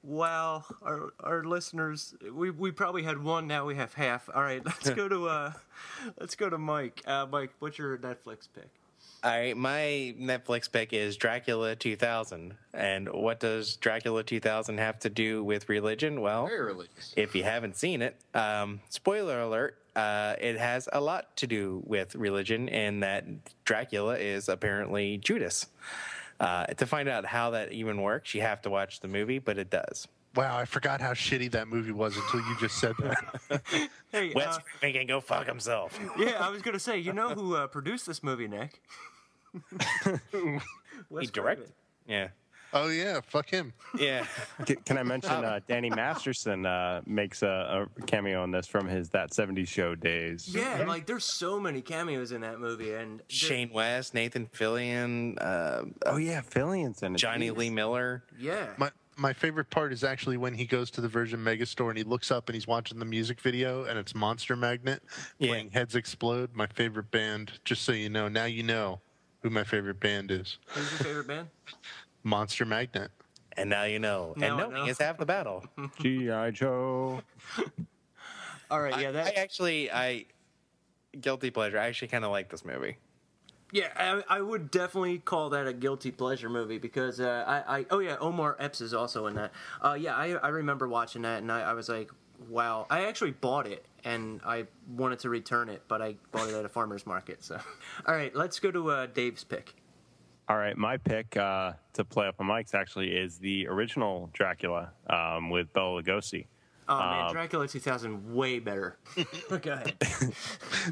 Wow. Our listeners, we probably had one, now we have half. All right, let's go to Mike. Mike, what's your Netflix pick? All right, my Netflix pick is Dracula 2000. And what does Dracula 2000 have to do with religion? Well, very religious. If you haven't seen it, spoiler alert, it has a lot to do with religion in that Dracula is apparently Judas. To find out how that even works, you have to watch the movie, but it does. Wow, I forgot how shitty that movie was until you just said that. Hey, Wes Craven can go fuck himself. yeah, I was gonna say, you know who produced this movie, Nick? He directed. Yeah. Oh yeah, fuck him. Yeah. Can I mention Danny Masterson makes a cameo in this from his That 70s Show days. Yeah, like there's so many cameos in that movie, and Shane West, Nathan Fillion. Oh yeah, Fillion's in it. Johnny Jeez. Lee Miller. yeah, My favorite part is actually when he goes to the Virgin Megastore and he looks up and he's watching the music video and it's Monster Magnet playing Heads Explode. My favorite band, just so you know, now you know who my favorite band is. who's your favorite band? Monster Magnet. And now you know. Now I and knowing know. is half the battle. G.I. Joe. All right, yeah, I guilty pleasure. I actually kind of like this movie. Yeah, I would definitely call that a guilty pleasure movie because oh yeah, Omar Epps is also in that. Yeah, I remember watching that and I was like, wow. I actually bought it and I wanted to return it, but I bought it at a farmer's market. So, all right, let's go to Dave's pick. All right, my pick to play up on Mike's actually is the original Dracula with Bela Lugosi. Oh man, Dracula 2000 way better. Go ahead.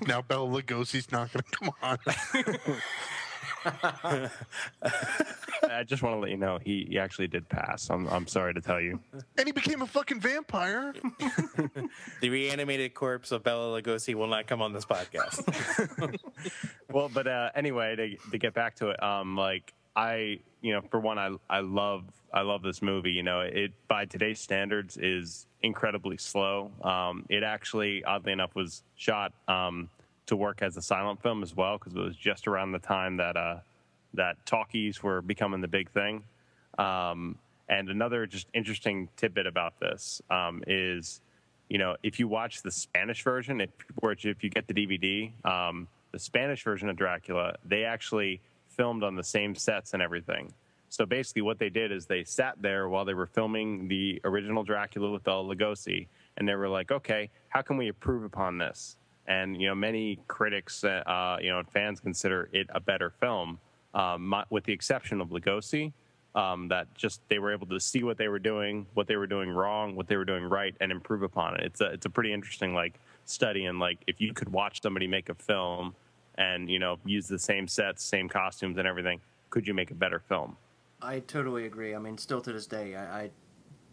Now Bela Lugosi's not going to come on. I just want to let you know he actually did pass. I'm sorry to tell you. And he became a fucking vampire. The reanimated corpse of Bela Lugosi will not come on this podcast. Well, but anyway, to get back to it, like for one, I love this movie. It by today's standards is incredibly slow. It actually, oddly enough, was shot to work as a silent film as well because it was just around the time that talkies were becoming the big thing. And another just interesting tidbit about this is, if you watch the Spanish version, if you get the DVD, the Spanish version of Dracula, they actually filmed on the same sets and everything. So basically what they did is they sat there while they were filming the original Dracula with Bela Lugosi, and they were like, okay, how can we improve upon this? And, many critics, and fans consider it a better film, with the exception of Lugosi, that just they were able to see what they were doing wrong, what they were doing right, and improve upon it. It's a pretty interesting, study, and, if you could watch somebody make a film and, use the same sets, same costumes and everything, could you make a better film? I totally agree. I mean, still to this day,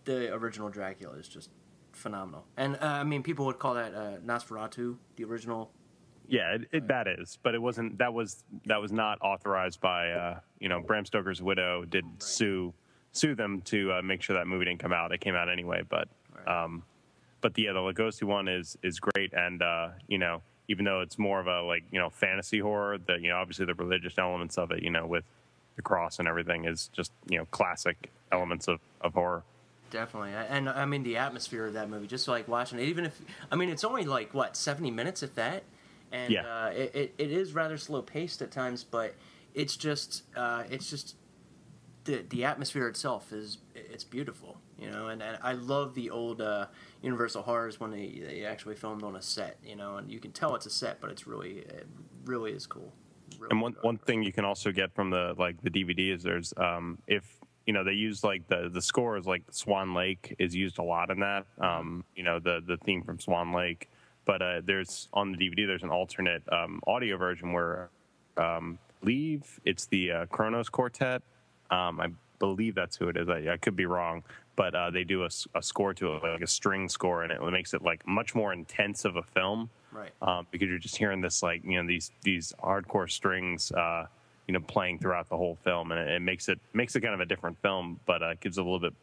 the original Dracula is just phenomenal. And people would call that Nosferatu, the original. Yeah, that is, but it wasn't. That was not authorized by. Bram Stoker's widow did sue them to make sure that movie didn't come out. It came out anyway, but the Lugosi one is great, and even though it's more of a fantasy horror, obviously the religious elements of it, with the cross and everything is just classic elements of horror. Definitely, and the atmosphere of that movie, just watching it, even if it's only 70 minutes if that, and it is rather slow paced at times, but it's just the atmosphere itself it's beautiful, and I love the old Universal horrors when they actually filmed on a set, and you can tell it's a set, but it really is cool. Really and one thing you can also get from the DVD is there's if they use the scores, Swan Lake is used a lot in that, the theme from Swan Lake, but there's on the DVD there's an alternate audio version where believe it's the Kronos Quartet. I believe that's who it is. I could be wrong, but they do a score to it, a string score, and it makes it much more intense of a film. Right. Because you're just hearing this these hardcore strings playing throughout the whole film, and it makes it kind of a different film, but gives it a little bit,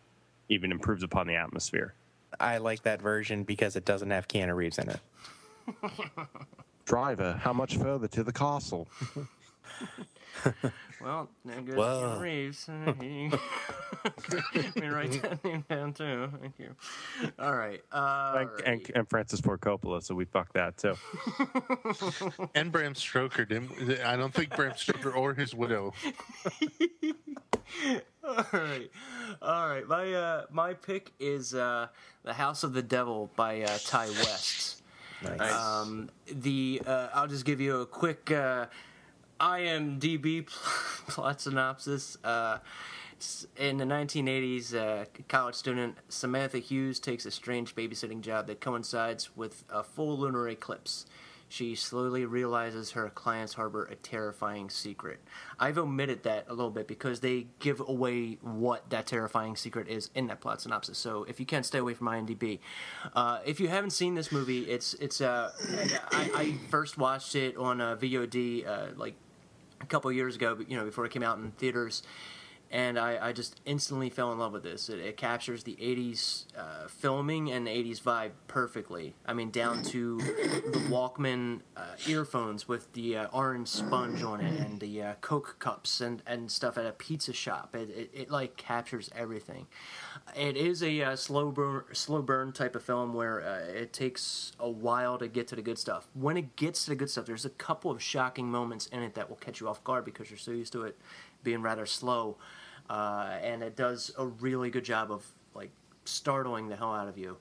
even improves upon the atmosphere. I like that version because it doesn't have Keanu Reeves in it. Driver, how much further to the castle? Well, there goes Keanu Reeves. Let me write that name down too. Thank you. All right. And Francis Ford Coppola, so we fucked that too. And Bram Stoker didn't. I don't think Bram Stoker or his widow. All right. My pick is The House of the Devil by Ty West. Nice. I'll just give you a quick IMDb plot synopsis. In the 1980s, college student Samantha Hughes takes a strange babysitting job that coincides with a full lunar eclipse. She slowly realizes her clients harbor a terrifying secret. I've omitted that a little bit because they give away what that terrifying secret is in that plot synopsis. So if you can, stay away from IMDb. If you haven't seen this movie, I first watched it on VOD like a couple years ago, before it came out in theaters. And I just instantly fell in love with this. It captures the 80s filming and the 80s vibe perfectly. I mean, down to the Walkman earphones with the orange sponge on it and the Coke cups and stuff at a pizza shop. It like captures everything. It is a slow burn type of film where it takes a while to get to the good stuff. When it gets to the good stuff, there's a couple of shocking moments in it that will catch you off guard because you're so used to it being rather slow, and it does a really good job of like startling the hell out of you.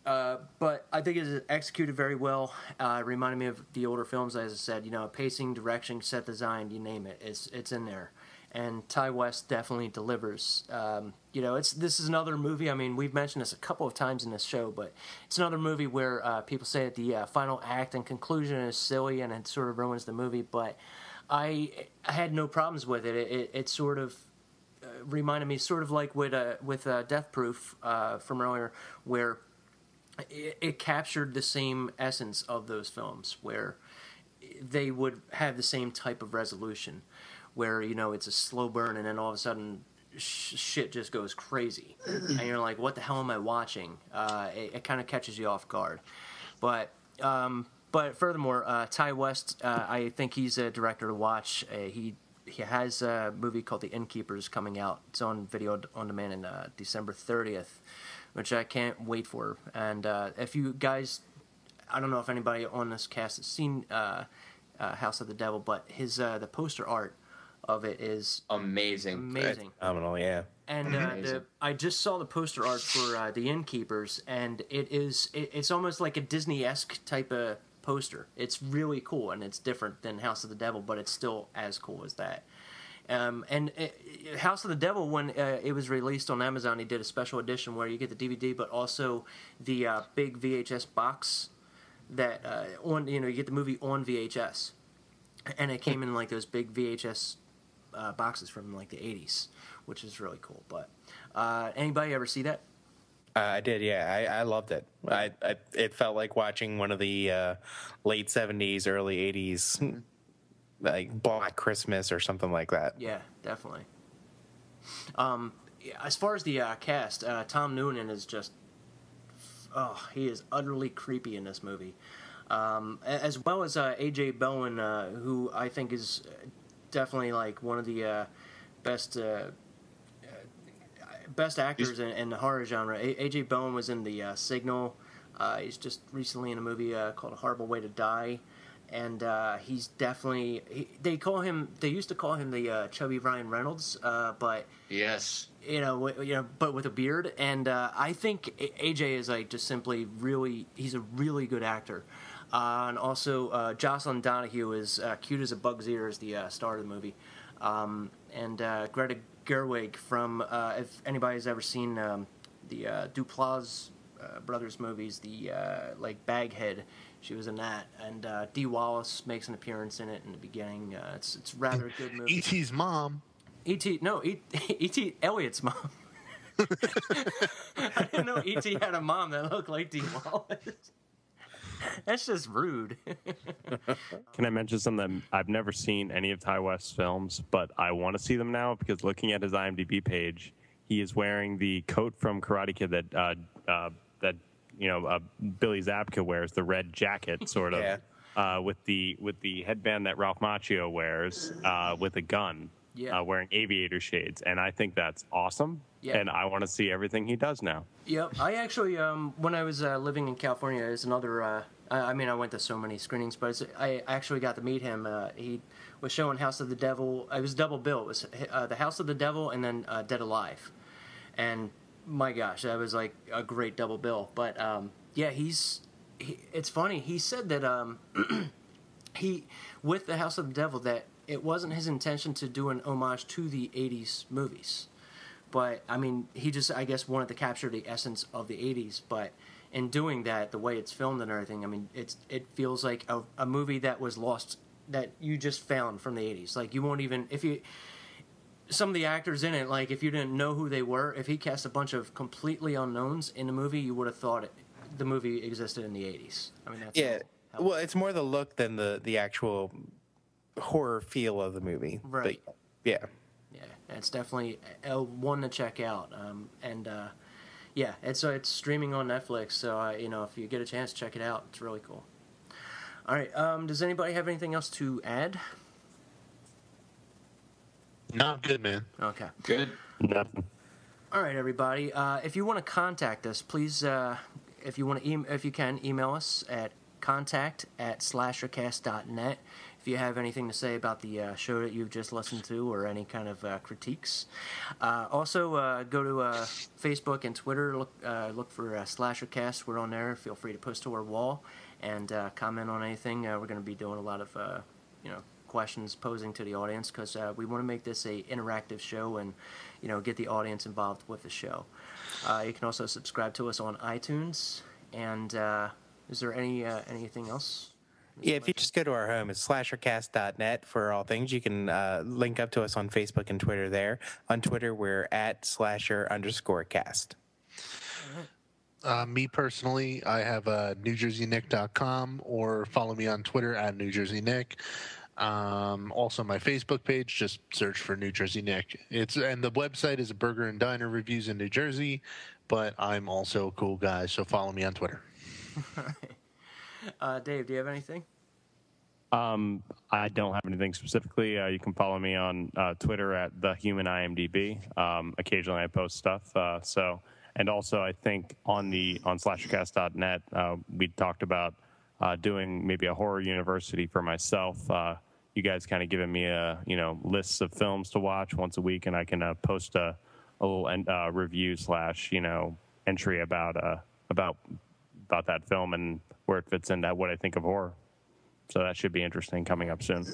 But I think it's executed very well. It reminded me of the older films, as I said. Pacing, direction, set design, you name it, it's in there. And Ty West definitely delivers. This is another movie. I mean, we've mentioned this a couple of times in this show, but it's another movie where people say that the final act and conclusion is silly and it sort of ruins the movie, but I had no problems with it. It sort of reminded me, sort of like with Death Proof from earlier, where it captured the same essence of those films, where they would have the same type of resolution, where it's a slow burn and then all of a sudden shit just goes crazy, and you're like, what the hell am I watching? It kind of catches you off guard, but furthermore, Ty West, I think he's a director to watch. He has a movie called The Innkeepers coming out. It's on video on demand in December 30th, which I can't wait for. And if you guys, I don't know if anybody on this cast has seen House of the Devil, but his the poster art of it is amazing. Phenomenal, yeah. And I just saw the poster art for The Innkeepers, and it's almost like a Disney-esque type of poster. It's really cool, and it's different than House of the Devil, but it's still as cool as that. House of the Devil, when it was released on Amazon, he did a special edition where you get the DVD, but also the big VHS box that you get the movie on VHS, and it came in like those big VHS boxes from like the 80s, which is really cool. But anybody ever see that? I did, yeah. I loved it. It felt like watching one of the late 70s, early 80s, like Black Christmas or something like that. Yeah, definitely. As far as the cast, Tom Noonan is just, he is utterly creepy in this movie. As well as A.J. Bowen, who I think is definitely like one of the best actors in the horror genre. A.J. Bowen was in The Signal. He's just recently in a movie called A Horrible Way to Die, and he's definitely. They used to call him the chubby Ryan Reynolds, but yes, but with a beard. And I think A.J. is like just simply really. He's a really good actor. And also, Jocelyn Donahue is cute as a bug's ear as the star of the movie, and Greta Gerwig from, if anybody's ever seen the Duplass brothers movies, the like Baghead, she was in that, and Dee Wallace makes an appearance in it in the beginning. It's rather a good movie. E.T.'s mom. E.T. Elliot's mom. I didn't know E.T. had a mom that looked like Dee Wallace. That's just rude. Can I mention something? I've never seen any of Ty West's films, but I want to see them now because looking at his IMDb page, he is wearing the coat from Karate Kid that Billy Zabka wears, the red jacket, sort of, with the headband that Ralph Macchio wears, with a gun, wearing aviator shades, and I think that's awesome. Yeah. And I want to see everything he does now. Yep. I actually, when I was living in California, there's another. I went to so many screenings, but I actually got to meet him. He was showing House of the Devil. It was double bill. It was the House of the Devil and then Dead Alive. And my gosh, that was like a great double bill. But it's funny. He said that he, with the House of the Devil, that it wasn't his intention to do an homage to the 80s movies. But, I mean, he just, I guess, wanted to capture the essence of the 80s. But in doing that, the way it's filmed and everything, I mean, it feels like a movie that was lost, that you just found from the 80s. Like, you won't even, some of the actors in it, like, if you didn't know who they were, if he cast a bunch of completely unknowns in the movie, you would have thought the movie existed in the 80s. I mean, that's well, it's more the look than the actual horror feel of the movie. Right. But, yeah. Yeah, it's definitely one to check out. Yeah, it's streaming on Netflix, so if you get a chance, check it out. It's really cool. All right, does anybody have anything else to add? No, good, man. Okay. Good. Nothing. All right, everybody. If you want to contact us, please, if you can, email us at contact@slashercast.net. If you have anything to say about the show that you've just listened to or any kind of critiques. Also, go to Facebook and Twitter. Look for Slashercast. We're on there. Feel free to post to our wall and comment on anything. We're going to be doing a lot of questions posing to the audience because we want to make this a interactive show and get the audience involved with the show. You can also subscribe to us on iTunes. And is there anything else? Yeah, if you just go to our home, it's slashercast.net for all things. You can link up to us on Facebook and Twitter there. On Twitter, we're at @slasher_cast. Me personally, I have NewJerseyNick.com or follow me on Twitter at NewJerseyNick. Also, my Facebook page, just search for New Jersey Nick. And the website is a Burger and Diner Reviews in New Jersey, but I'm also a cool guy, so follow me on Twitter. Dave, do you have anything? I don't have anything specifically. You can follow me on Twitter at TheHumanIMDb. Occasionally I post stuff. And also I think on slashercast.net, we talked about doing maybe a horror university for myself. You guys kind of giving me lists of films to watch once a week, and I can post a little review / entry about that film and where it fits into what I think of horror. So that should be interesting coming up soon.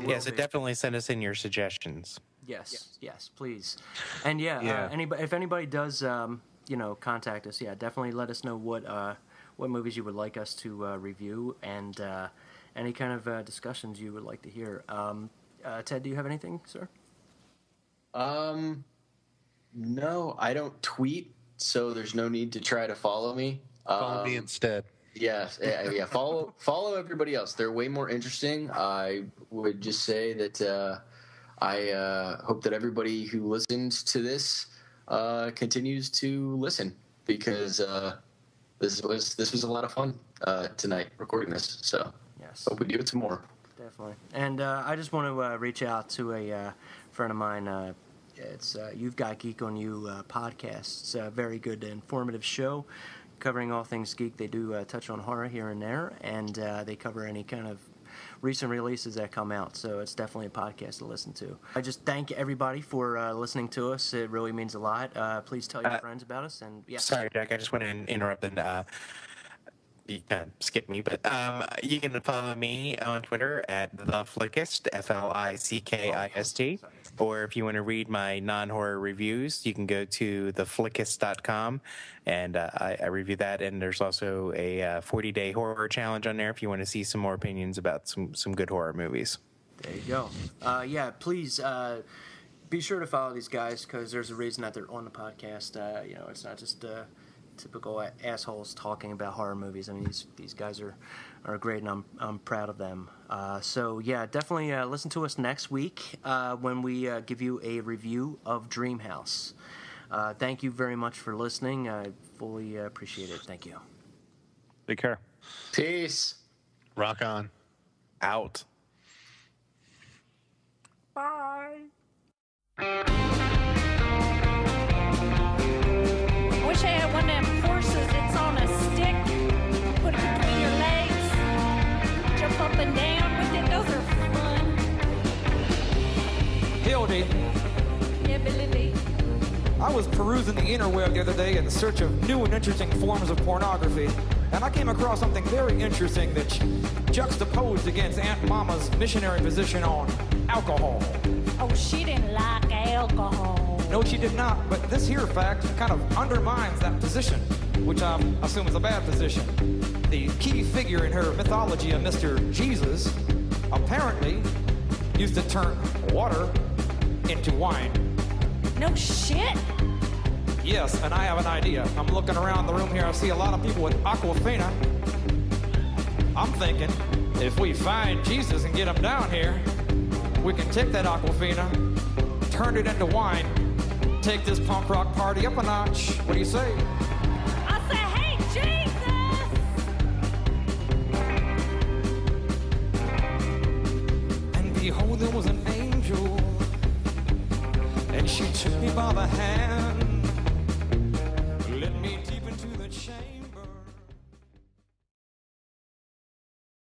Yeah, so definitely send us in your suggestions. Yes, please. And if anybody does, contact us, definitely let us know what movies you would like us to review and any kind of discussions you would like to hear. Ted, do you have anything, sir? No, I don't tweet, so there's no need to try to follow me. Follow me instead. Yes, yeah. Follow everybody else. They're way more interesting. I would just say that I hope that everybody who listens to this continues to listen because this was a lot of fun tonight recording this. So yes, hope we do it some more. Definitely. And I just want to reach out to a friend of mine. It's You've Got Geek on You podcast. It's a very good, informative show covering all things geek. They do touch on horror here and there, and they cover any kind of recent releases that come out. So it's definitely a podcast to listen to. I just thank everybody for listening to us. It really means a lot. Please tell your friends about us. And Sorry, Jack. I just want to interrupt and you kind of skipped me, but you can follow me on Twitter at TheFlickist, FLICKIST. Or if you want to read my non-horror reviews, you can go to theflickist.com, and I review that. And there's also a 40-day horror challenge on there if you want to see some more opinions about some good horror movies. There you go. Please be sure to follow these guys because there's a reason that they're on the podcast. It's not just typical assholes talking about horror movies. I mean, these guys are great, and I'm proud of them. Definitely listen to us next week when we give you a review of Dreamhouse. Thank you very much for listening. I fully appreciate it. Thank you. Take care. Peace. Rock on. Out. Bye. I wish I had one of them horses that's on a stick. Put it between your legs. Jump up and down with it. Those are fun. Hey, old Dave. Yeah, Billy D. I was perusing the interweb the other day in search of new and interesting forms of pornography. And I came across something very interesting that juxtaposed against Aunt Mama's missionary position on alcohol. Oh, she didn't like alcohol. No, she did not, but this here fact kind of undermines that position, which I assume is a bad position. The key figure in her mythology of Mr. Jesus apparently used to turn water into wine. No shit. Yes, and I have an idea. I'm looking around the room here. I see a lot of people with Aquafina. I'm thinking, if we find Jesus and get him down here, we can take that Aquafina, turn it into wine, take this punk rock party up a notch. What do you say? I say, hey, Jesus! And behold, there was an angel, and she took me by the hand.